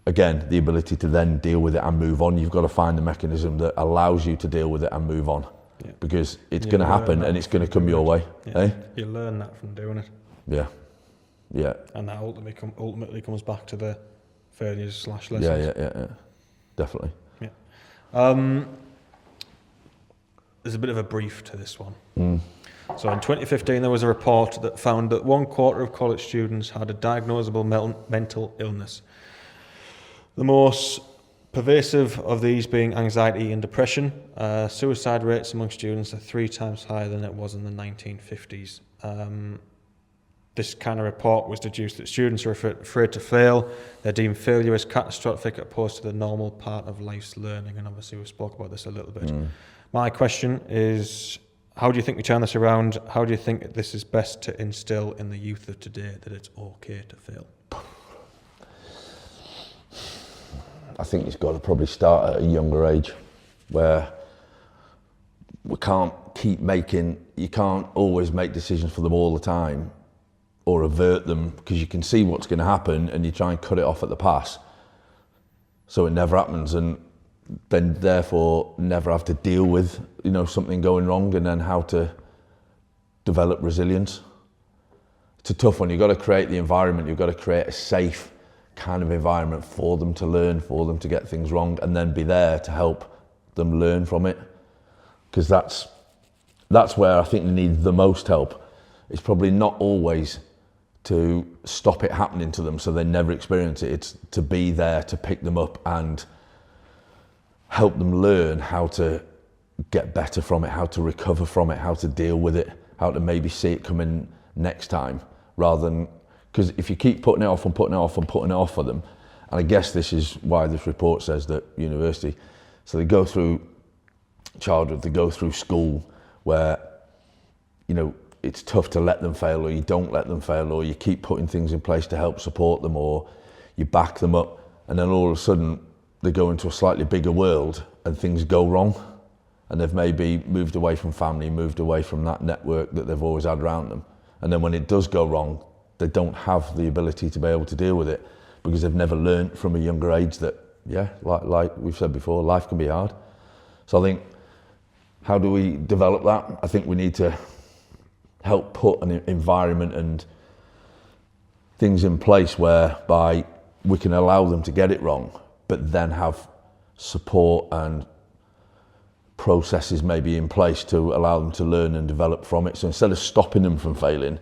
again, the ability to then deal with it and move on. You've got to find the mechanism that allows you to deal with it and move on. Yeah. Because it's going to happen and it's going to come your way. Yeah. Eh? You learn that from doing it. Yeah. Yeah. And that ultimately comes back to the failures/lessons. Yeah. Definitely. Yeah. There's a bit of a brief to this one. So in 2015, there was a report that found that 1/4 of college students had a diagnosable mental illness. The most pervasive of these being anxiety and depression. Suicide rates among students are 3 times higher than it was in the 1950s. This kind of report was deduced that students are afraid to fail. They're deemed failure as catastrophic opposed to the normal part of life's learning. And obviously we spoke about this a little bit. My question is, how do you think we turn this around? How do you think this is best to instill in the youth of today that it's okay to fail? I think it's got to probably start at a younger age, where you can't always make decisions for them all the time or avert them, because you can see what's going to happen and you try and cut it off at the pass so it never happens, and then therefore never have to deal with, you know, something going wrong, and then how to develop resilience. It's a tough one. You've got to create the environment, you've got to create a safe kind of environment for them to learn, for them to get things wrong, and then be there to help them learn from it, because that's where I think they need the most help. It's probably not always to stop it happening to them so they never experience it. It's to be there to pick them up and help them learn how to get better from it, how to recover from it, how to deal with it, how to maybe see it coming next time, rather than, because if you keep putting it off and putting it off and putting it off for them, and I guess this is why this report says that university, so they go through childhood, they go through school, where, you know, it's tough to let them fail, or you don't let them fail, or you keep putting things in place to help support them, or you back them up, and then all of a sudden they go into a slightly bigger world and things go wrong, and they've maybe moved away from family, moved away from that network that they've always had around them, and then when it does go wrong, they don't have the ability to be able to deal with it, because they've never learnt from a younger age that, yeah, like we've said before, life can be hard. So I think How do we develop that? I think we need to help put an environment and things in place whereby we can allow them to get it wrong, but then have support and processes maybe in place to allow them to learn and develop from it. So instead of stopping them from failing,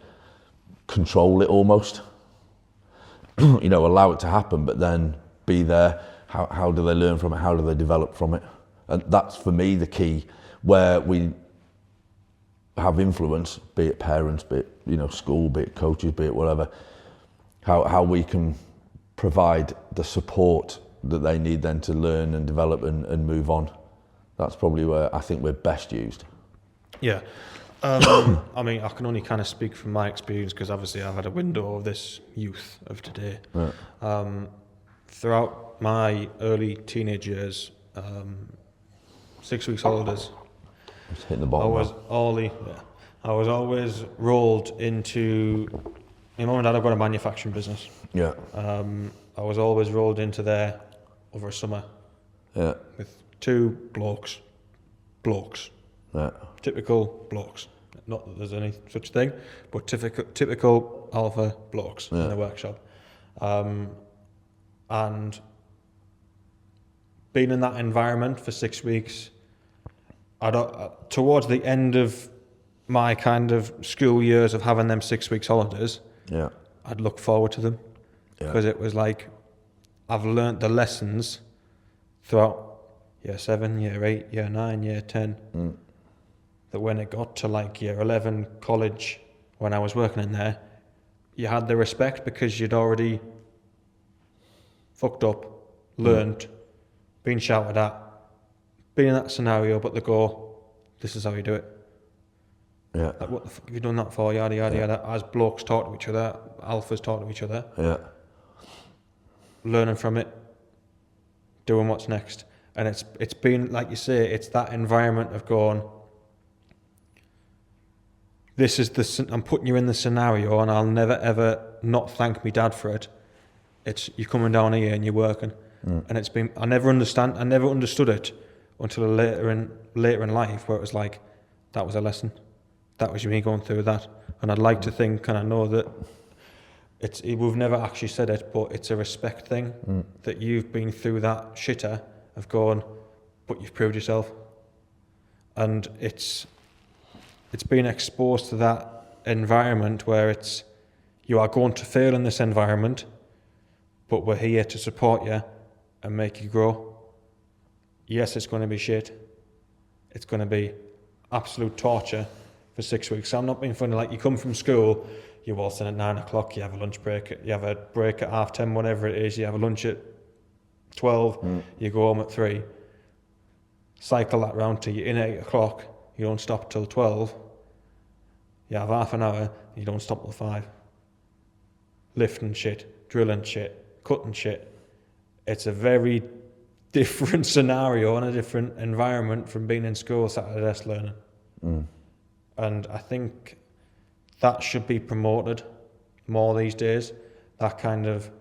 control it almost. You know, allow it to happen, but then be there. How do they learn from it? How do they develop from it? And that's for me the key, where we have influence, be it parents, be it, you know, school, be it coaches, be it whatever, how we can provide the support that they need then to learn and develop and move on. That's probably where I think we're best used. Yeah. I mean, I can only kind of speak from my experience, because obviously I've had a window of this youth of today. Yeah. Throughout my early teenage years, 6 weeks holidays, Just hitting the bottom. I was always rolled into. My mum and dad have got a manufacturing business. Yeah. I was always rolled into there over a summer. Yeah. With two blokes. Yeah. Typical blokes. Not that there's any such thing, but typical alpha blokes in the workshop. And being in that environment for 6 weeks, towards the end of my kind of school years of having them 6 weeks holidays, Yeah. I'd look forward to them, because it was like I've learnt the lessons throughout year 7, year 8, year 9, year 10, that when it got to like year 11, college, when I was working in there, you had the respect because you'd already fucked up, learned, been shouted at, been in that scenario, but they go, this is how you do it. Yeah. Like, what the fuck have you done that for? Yada, yada, yada. As blokes talk to each other, alphas talk to each other. Yeah. Learning from it, doing what's next. And it's been, like you say, it's that environment of going, this is I'm putting you in the scenario, and I'll never ever not thank me dad for it. It's you're coming down here and you're working. And it's been, I never understood it until later in life, where it was like, that was a lesson. That was me going through that. And I'd like to think, and I know that we've never actually said it, but it's a respect thing, that you've been through that shitter of going, but you've proved yourself. And it's been exposed to that environment where you are going to fail in this environment, but we're here to support you and make you grow. Yes, it's going to be shit. It's going to be absolute torture for 6 weeks. So I'm not being funny. Like, you come from school, you waltz in at 9 o'clock, you have a lunch break, you have a break at 10:30, whatever it is, you have a lunch at 12, you go home at 3, cycle that round to you're in at 8 o'clock, you don't stop till 12, you have half an hour, you don't stop till 5. Lifting shit, drilling shit, cutting shit. It's a very different scenario and a different environment from being in school, sat at a desk learning. And I think that should be promoted more these days. That kind of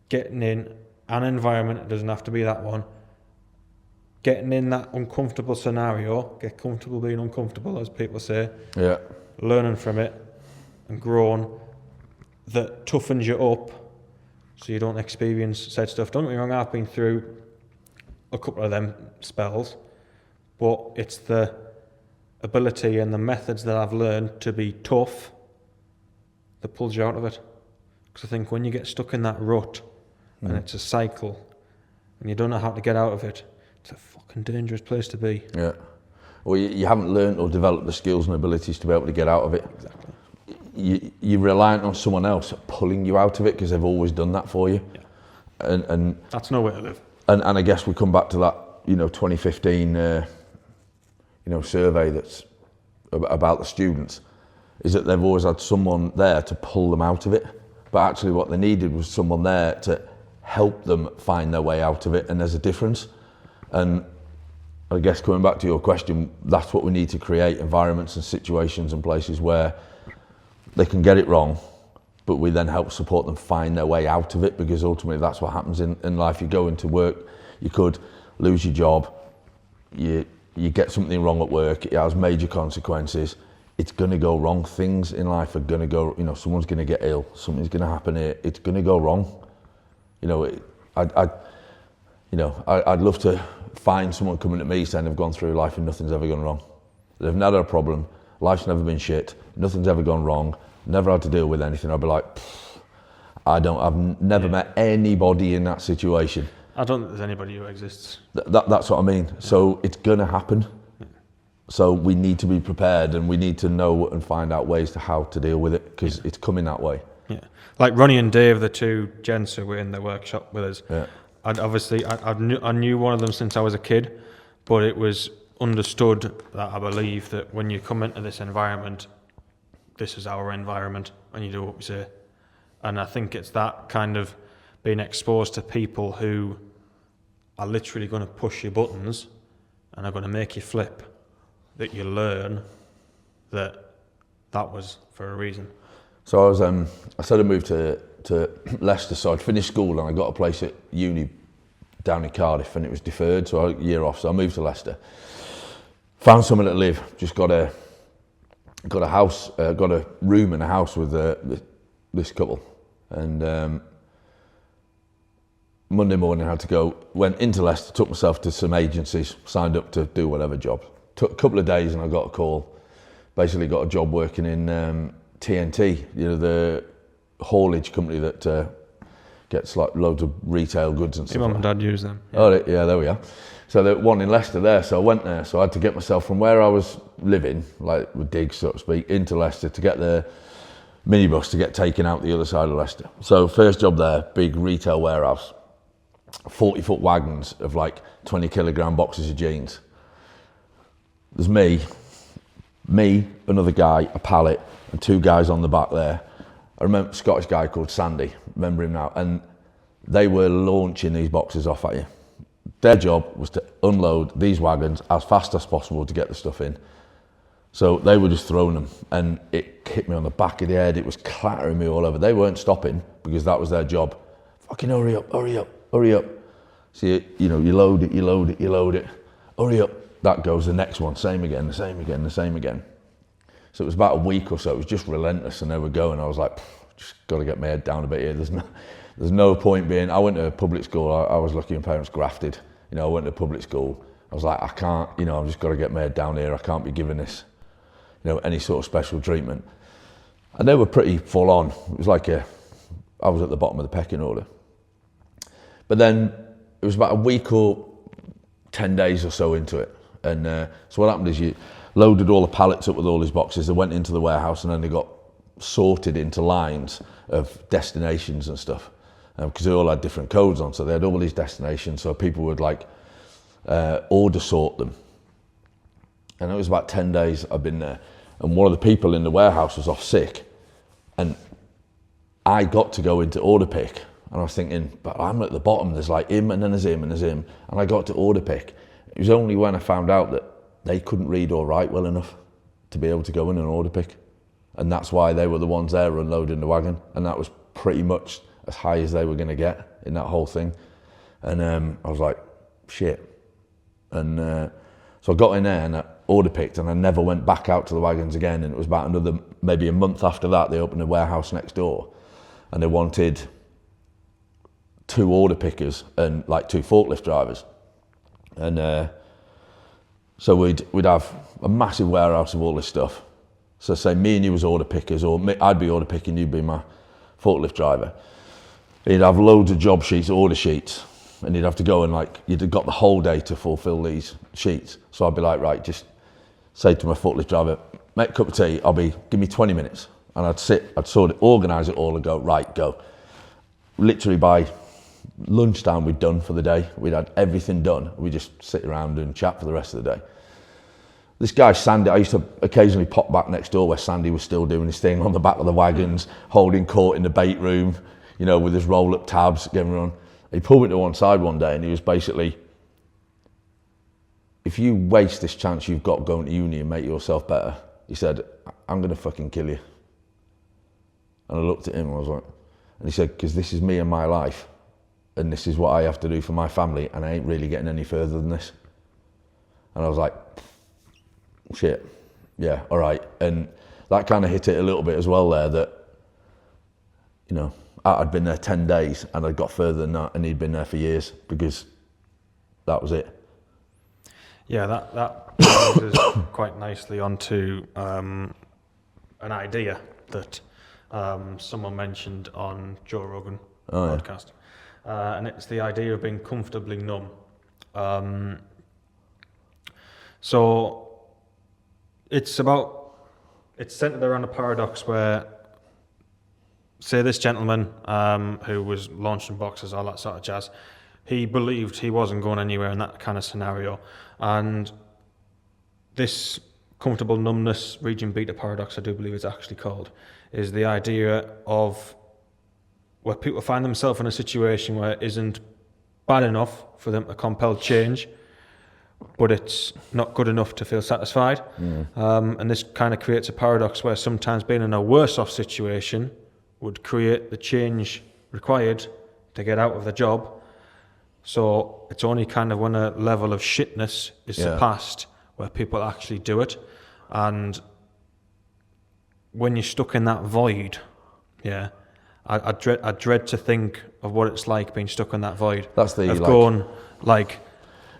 getting in an environment, it doesn't have to be that one, getting in that uncomfortable scenario, get comfortable being uncomfortable, as people say, learning from it and growing, that toughens you up so you don't experience said stuff. Don't get me wrong, I've been through a couple of them spells, but it's the ability and the methods that I've learned to be tough that pulls you out of it. Because I think when you get stuck in that rut and it's a cycle and you don't know how to get out of it, it's a fucking dangerous place to be. Yeah. Well, you haven't learned or developed the skills and abilities to be able to get out of it. Exactly. You're reliant on someone else pulling you out of it because they've always done that for you. Yeah. And that's no way to live. And I guess we come back to that, 2015, survey that's about the students, is that they've always had someone there to pull them out of it. But actually what they needed was someone there to help them find their way out of it. And there's a difference. And I guess coming back to your question, that's what we need to create, environments and situations and places where they can get it wrong, but we then help support them find their way out of it, because ultimately that's what happens in life. You go into work, you could lose your job, you you get something wrong at work, it has major consequences. It's going to go wrong. Things in life are going to go, you know, someone's going to get ill, something's going to happen here, it's going to go wrong. You know, I'd love to find someone coming at me saying they've gone through life and nothing's ever gone wrong. They've never had a problem, life's never been shit, nothing's ever gone wrong, never had to deal with anything. I'd be like, I've never met anybody in that situation. I don't think there's anybody who exists. That's what I mean. So it's going to happen. So we need to be prepared, and we need to know and find out ways to how to deal with it, because it's coming that way. Yeah, like Ronnie and Dave, the two gents who were in the workshop with us. Yeah. I knew one of them since I was a kid, but it was understood that I believe that when you come into this environment, this is our environment, and you do what we say. And I think it's that kind of being exposed to people who are literally going to push your buttons and are going to make you flip, that you learn that was for a reason. So I said I moved to Leicester, so I'd finished school and I got a place at uni down in Cardiff, and it was deferred, so I had a year off. So I moved to Leicester, found somewhere to live, just got a house, got a room in a house with this couple, and Monday morning I had to go, went into Leicester, took myself to some agencies, signed up to do whatever job. Took a couple of days and I got a call, basically got a job working in TNT, you know, the haulage company that gets like loads of retail goods and stuff. Your mum and dad use them. Yeah. Oh, yeah, there we are. So the one in Leicester there, so I went there, so I had to get myself from where I was living, like with digs, so to speak, into Leicester to get the minibus to get taken out the other side of Leicester. So first job there, big retail warehouse, 40-foot wagons of like 20 kilogram boxes of jeans. There's me, another guy, a pallet, and two guys on the back there. I remember a Scottish guy called Sandy, remember him now, and they were launching these boxes off at you. Their job was to unload these wagons as fast as possible to get the stuff in. So they were just throwing them, and it hit me on the back of the head. It was clattering me all over. They weren't stopping because that was their job. Fucking hurry up, hurry up, hurry up. So you load it, you load it, you load it. Hurry up. That goes the next one, same again, the same again, the same again. So it was about a week or so, it was just relentless, and they were going. I was like, just got to get my head down a bit here. There's no point being, I went to public school, I was lucky my parents grafted. You know, I went to public school, I was like, I can't, you know, I've just got to get my head down here, I can't be given this, you know, any sort of special treatment. And they were pretty full on. It was like I was at the bottom of the pecking order. But then it was about a week or 10 days or so into it. And so what happened is you loaded all the pallets up with all these boxes, they went into the warehouse, and then they got sorted into lines of destinations and stuff, because they all had different codes on, so they had all these destinations, so people would like order sort them. And it was about 10 days I've been there, and one of the people in the warehouse was off sick, and I got to go into order pick, and I was thinking, but I'm at the bottom, there's like him, and then there's him, and there's him, and I got to order pick. It was only when I found out that they couldn't read or write well enough to be able to go in and order pick. And that's why they were the ones there unloading the wagon. And that was pretty much as high as they were going to get in that whole thing. And I was like, shit. And so I got in there and I order picked, and I never went back out to the wagons again. And it was about maybe a month after that, they opened a warehouse next door, and they wanted 2 order pickers and like 2 forklift drivers. And so we'd have a massive warehouse of all this stuff. So say me and you was order pickers, or I'd be order picking, you'd be my forklift driver. He'd have loads of job sheets, order sheets, and you'd have to go and like, you'd have got the whole day to fulfill these sheets. So I'd be like, right, just say to my forklift driver, make a cup of tea, give me 20 minutes. And I'd sort of organise it all and go, right, go. Literally by lunchtime we'd done for the day, we'd had everything done, we just sit around and chat for the rest of the day. This guy Sandy, I used to occasionally pop back next door where Sandy was still doing his thing on the back of the wagons, holding court in the bait room, you know, with his roll-up tabs, getting run. He pulled me to one side one day and he was basically, if you waste this chance you've got going to uni and make yourself better, he said, I'm going to fucking kill you. And I looked at him and I was like, and he said, because this is me and my life, and this is what I have to do for my family, and I ain't really getting any further than this. And I was like, shit, yeah, all right. And that kind of hit it a little bit as well there, that, you know, I'd been there 10 days and I'd got further than that, and he'd been there for years, because that was it. Yeah, that brings us quite nicely onto an idea that someone mentioned on Joe Rogan podcast. And it's the idea of being comfortably numb. So it's centered around a paradox where, say this gentleman who was launching boxes, all that sort of jazz, he believed he wasn't going anywhere in that kind of scenario. And this comfortable numbness region beta paradox, I do believe it's actually called, is the idea of where people find themselves in a situation where it isn't bad enough for them to compel change, but it's not good enough to feel satisfied. And this kind of creates a paradox where sometimes being in a worse off situation would create the change required to get out of the job. So it's only kind of when a level of shitness is surpassed where people actually do it. And when you're stuck in that void, I dread to think of what it's like being stuck in that void. That's the of going like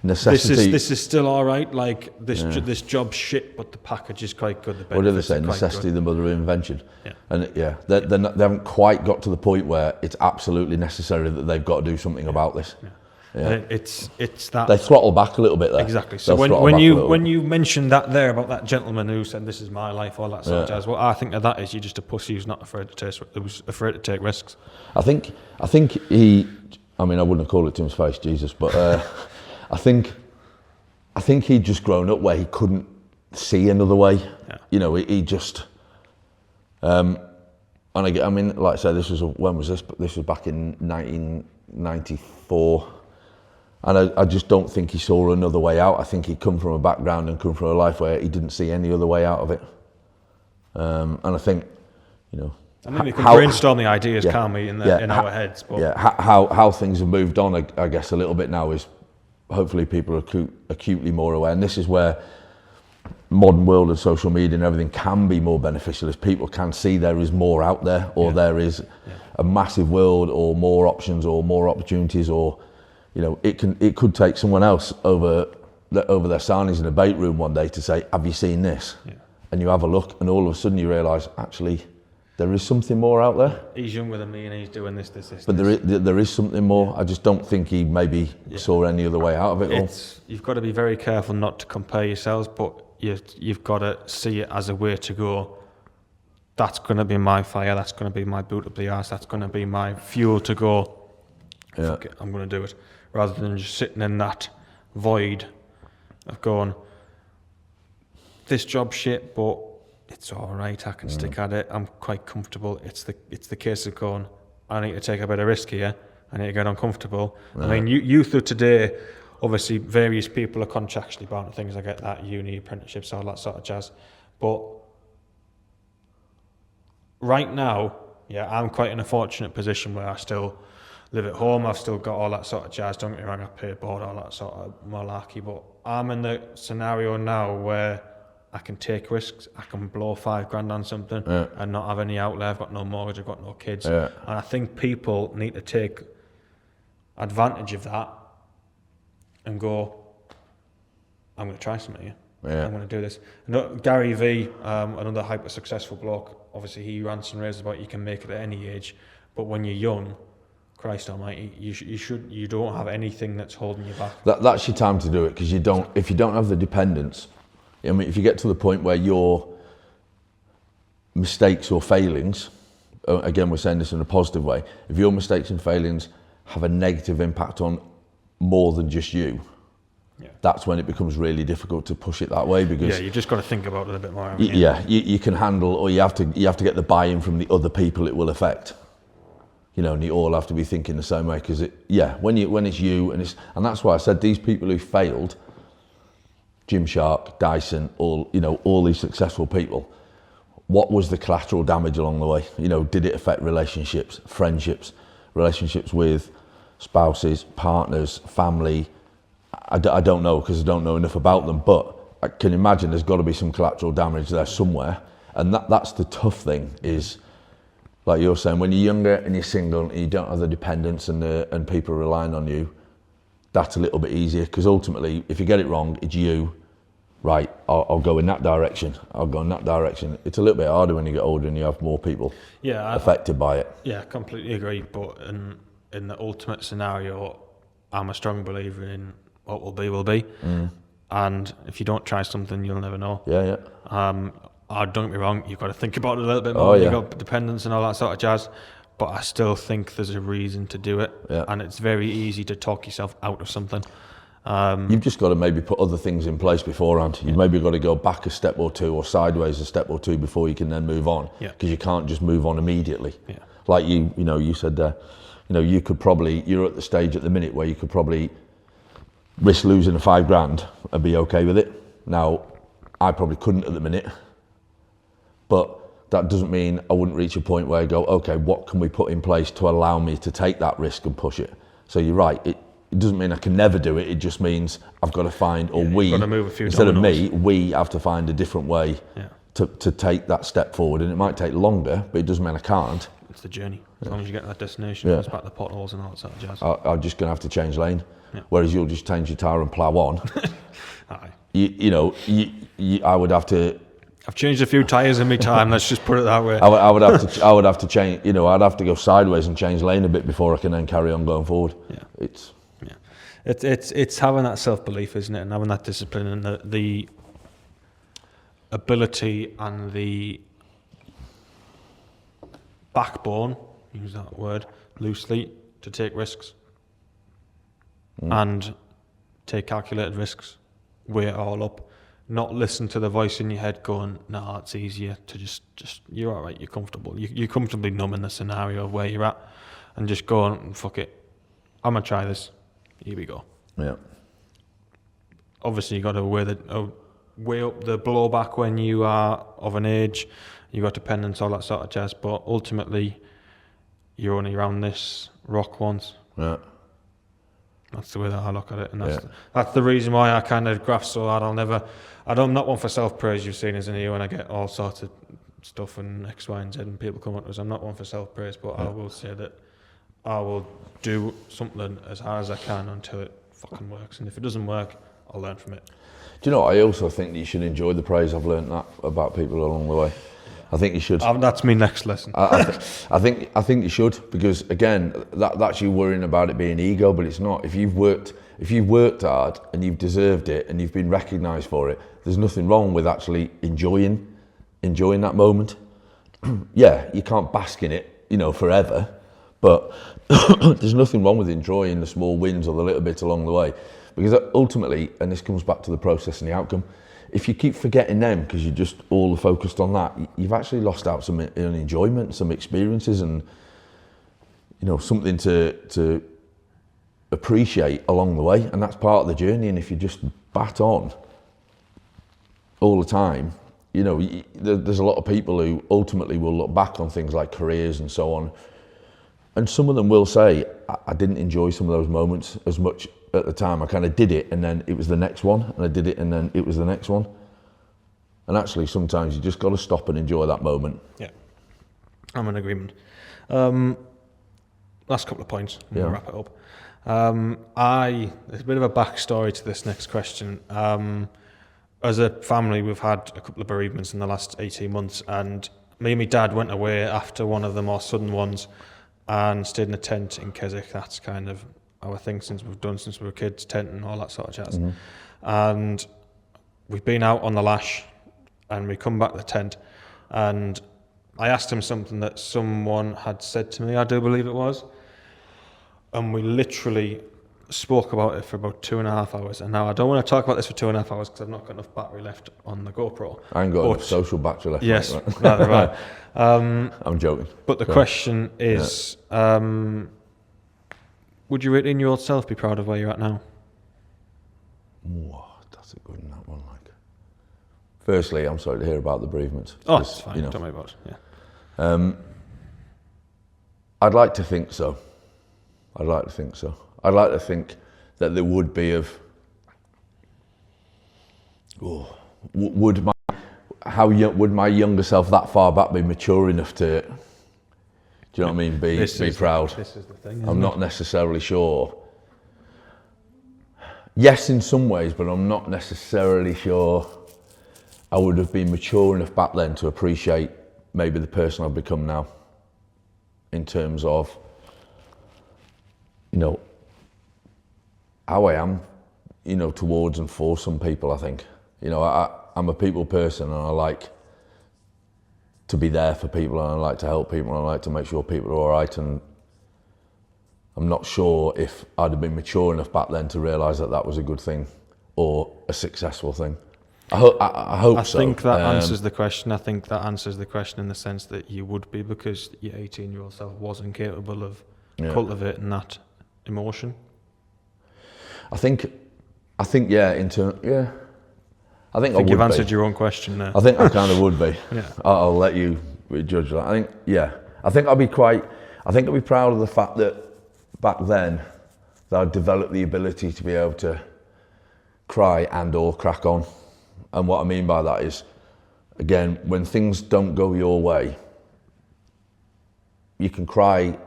necessity. This is still all right. Like this job's shit, but the package is quite good. What do they say? Necessity, the mother of invention. Yeah. And they haven't quite got to the point where it's absolutely necessary that they've got to do something about this. Yeah. Yeah. It's that they throttle back a little bit there. Exactly. So when you mentioned that there about that gentleman who said this is my life, all that sort of jazz, what I think of that is you're just a pussy who's not afraid to take risks. I think he, I mean, I wouldn't call it to his face, Jesus, but I think he'd just grown up where he couldn't see another way. Yeah. You know, he just and I mean, like I said, when was this? This was back in 1994. And I just don't think he saw another way out. I think he'd come from a background and come from a life where he didn't see any other way out of it. And I think, you know... I mean, we can brainstorm the ideas, can't we, in our heads. But how things have moved on, I guess, a little bit now is hopefully people are acutely more aware. And this is where modern world of social media and everything can be more beneficial, as people can see there is more out there, or there is a massive world, or more options, or more opportunities, or... You know, it could take someone else over their sarnies in a bait room one day to say, have you seen this? Yeah. And you have a look, and all of a sudden you realise, actually, there is something more out there. He's younger than me and he's doing this. But there is something more. I just don't think he maybe saw any other way out of it all. You've got to be very careful not to compare yourselves, but you've got to see it as a way to go, that's going to be my fire, that's going to be my boot up the arse, that's going to be my fuel to go, fuck it, I'm going to do it. Rather than just sitting in that void of going, this job's shit, but it's all right, I can stick at it, I'm quite comfortable. It's the case of going, I need to take a bit of risk here, I need to get uncomfortable. I mean, youth of today, obviously various people are contractually bound to things, I get that, uni, apprenticeships, all that sort of jazz. But right now, I'm quite in a fortunate position where I still live at home, I've still got all that sort of jazz, don't get me wrong, I pay board, all that sort of malarkey, but I'm in the scenario now where I can take risks, I can blow $5,000 on something and not have any outlay, I've got no mortgage, I've got no kids, and I think people need to take advantage of that and go, I'm going to try something here, I'm going to do this. And Gary V, another hyper successful bloke, obviously he rants and raves about you can make it at any age, but when you're young, Christ almighty, you don't have anything that's holding you back. That's your time to do it, because if you don't have the dependence, I mean, if you get to the point where your mistakes or failings, again we're saying this in a positive way, if your mistakes and failings have a negative impact on more than just you, that's when it becomes really difficult to push it that way, because you've just got to think about it a bit more. You can handle, or you have to get the buy-in from the other people it will affect. You know, and you all have to be thinking the same way, because when it's you, and that's why I said these people who failed, Gymshark, Dyson, all these successful people, what was the collateral damage along the way? You know, did it affect relationships, friendships, relationships with spouses, partners, family, I don't know, because I don't know enough about them, but I can imagine there's got to be some collateral damage there somewhere. And that's the tough thing, is, like you're saying, when you're younger and you're single and you don't have the dependents and people relying on you, that's a little bit easier, because ultimately, if you get it wrong, it's you. Right, I'll go in that direction. I'll go in that direction. It's a little bit harder when you get older and you have more people affected by it. Yeah, completely agree. But in the ultimate scenario, I'm a strong believer in what will be. And if you don't try something, you'll never know. Yeah. Don't get me wrong, you've got to think about it a little bit more. You've got dependence and all that sort of jazz. But I still think there's a reason to do it. Yeah. And it's very easy to talk yourself out of something. You've just got to maybe put other things in place beforehand. You've maybe got to go back a step or two, or sideways a step or two, before you can then move on. Because you can't just move on immediately. Yeah. Like you said there, you could probably, you're at the stage at the minute where you could probably risk losing the $5,000 and be okay with it. Now, I probably couldn't at the minute, but that doesn't mean I wouldn't reach a point where I go, okay, what can we put in place to allow me to take that risk and push it? So you're right. It doesn't mean I can never do it. It just means I've got to find, or we, instead of me, we have to find a different way to take that step forward. And it might take longer, but it doesn't mean I can't. It's the journey. As long as you get to that destination, it's back to the potholes and all that sort of jazz. I'm just going to have to change lane. Yeah. Whereas you'll just change your tyre and plough on. Aye. I would have to... I've changed a few tyres in my time, let's just put it that way. I would have to change, I'd have to go sideways and change lane a bit before I can then carry on going forward. Yeah. It's having that self-belief, isn't it, and having that discipline and the ability and the backbone, use that word loosely, to take risks and take calculated risks, weigh it all up, not listen to the voice in your head going, nah, it's easier to just you're all right, you're comfortable, you're comfortably numb in the scenario of where you're at, and just go on, fuck it, I'm gonna try this. Here we go. Yeah. Obviously, you got to weigh up the blowback when you are of an age. You got dependence, all that sort of jazz. But ultimately, you're only around this rock once. Yeah. That's the way that I look at it, and that's the reason why I kind of graft so hard. I'm not one for self-praise. You've seen as in here when I get all sorts of stuff and X, Y, and Z, and people come up to us. I'm not one for self-praise, but I will say that I will do something as hard as I can until it fucking works. And if it doesn't work, I'll learn from it. Do you know, I also think that you should enjoy the praise. I've learned that about people along the way. I think you should. That's my next lesson. I think you should, because again, that's you worrying about it being ego, but it's not. If you've worked hard and you've deserved it and you've been recognised for it, there's nothing wrong with actually enjoying that moment. Yeah, you can't bask in it, forever. But there's nothing wrong with enjoying the small wins or the little bits along the way, because ultimately, and this comes back to the process and the outcome, if you keep forgetting them because you're just all focused on that, you've actually lost out some enjoyment, some experiences, and something to appreciate along the way. And that's part of the journey. And if you just bat on all the time, there's a lot of people who ultimately will look back on things like careers and so on. And some of them will say, I didn't enjoy some of those moments as much at the time. I kind of did it and then it was the next one, and I did it and then it was the next one. And actually, sometimes you just got to stop and enjoy that moment. Yeah, I'm in agreement. Last couple of points, and we'll wrap it up. There's a bit of a backstory to this next question. As a family, we've had a couple of bereavements in the last 18 months, and me and my dad went away after one of the more sudden ones and stayed in a tent in Keswick. That's kind of our thing since we were kids, tent and all that sort of jazz. Mm-hmm. And we've been out on the lash, and we come back to the tent, and I asked him something that someone had said to me, I do believe it was, and we literally spoke about it for about 2.5 hours. And now I don't want to talk about this for 2.5 hours because I've not got enough battery left on the GoPro. I ain't got enough social battery left. Yes, right. right. I'm joking. But the question is, would you in your old self be proud of where you're at now? Whoa, that's a good one, that one. Like, firstly, I'm sorry to hear about the bereavement. Oh, it's fine. Don't worry about it. Yeah. I'd like to think so. I'd like to think that there would be of Would my younger self that far back be mature enough to, do you know what I mean, be proud? This is the thing. I'm not necessarily sure. Yes, in some ways, but I'm not necessarily sure I would have been mature enough back then to appreciate maybe the person I've become now, in terms of, you know, how I am, you know, towards and for some people. I think, you know, I'm a people person, and I like to be there for people, and I like to help people, and I like to make sure people are all right. And I'm not sure if I'd have been mature enough back then to realise that that was a good thing or a successful thing. I hope so. I think that answers the question. I think that answers the question in the sense that you would be, because your 18-year-old self wasn't capable of cultivating that emotion. I think, yeah. I think you've answered your own question there. I think I kind of would be. Yeah. I'll let you judge that. I think I'd be proud of the fact that back then that I'd developed the ability to be able to cry and or crack on. And what I mean by that is, again, when things don't go your way, you can cry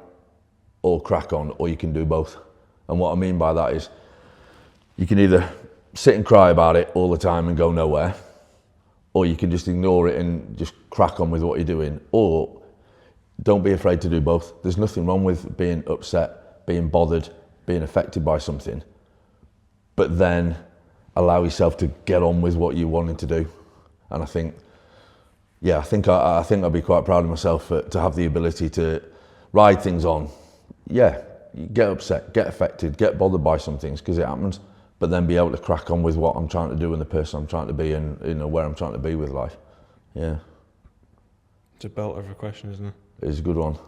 or crack on, or you can do both. And what I mean by that is, you can either sit and cry about it all the time and go nowhere, or you can just ignore it and just crack on with what you're doing, or don't be afraid to do both. There's nothing wrong with being upset, being bothered, being affected by something, but then allow yourself to get on with what you're wanting to do. And I think I'd be quite proud of myself to have the ability to ride things on. Yeah, you get upset, get affected, get bothered by some things, because it happens, but then be able to crack on with what I'm trying to do and the person I'm trying to be, and, you know, where I'm trying to be with life. Yeah. It's a belter of a question, isn't it? It's a good one.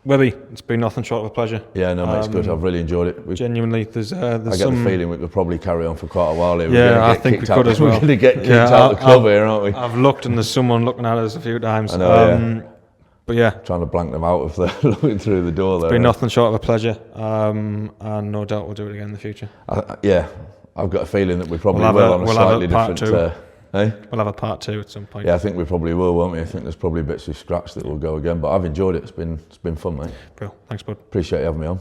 Webby, it's been nothing short of a pleasure. Yeah, no, mate, it's good. I've really enjoyed it. Genuinely, there's I get the feeling we could probably carry on for quite a while here. Yeah, I think we could as well. We're going to get kicked out of the club here, aren't we? I've looked, and there's someone looking at us a few times. I know, But yeah. Trying to blank them out if they're looking through the door there. It's been nothing short of a pleasure. And no doubt we'll do it again in the future. I've got a feeling that we probably will on a slightly different... We'll have a part 2 at some point. Yeah, I think we probably will, won't we? I think there's probably bits we've scratched that will go again, but I've enjoyed it. It's been fun, mate. Bro, thanks, bud. Appreciate you having me on.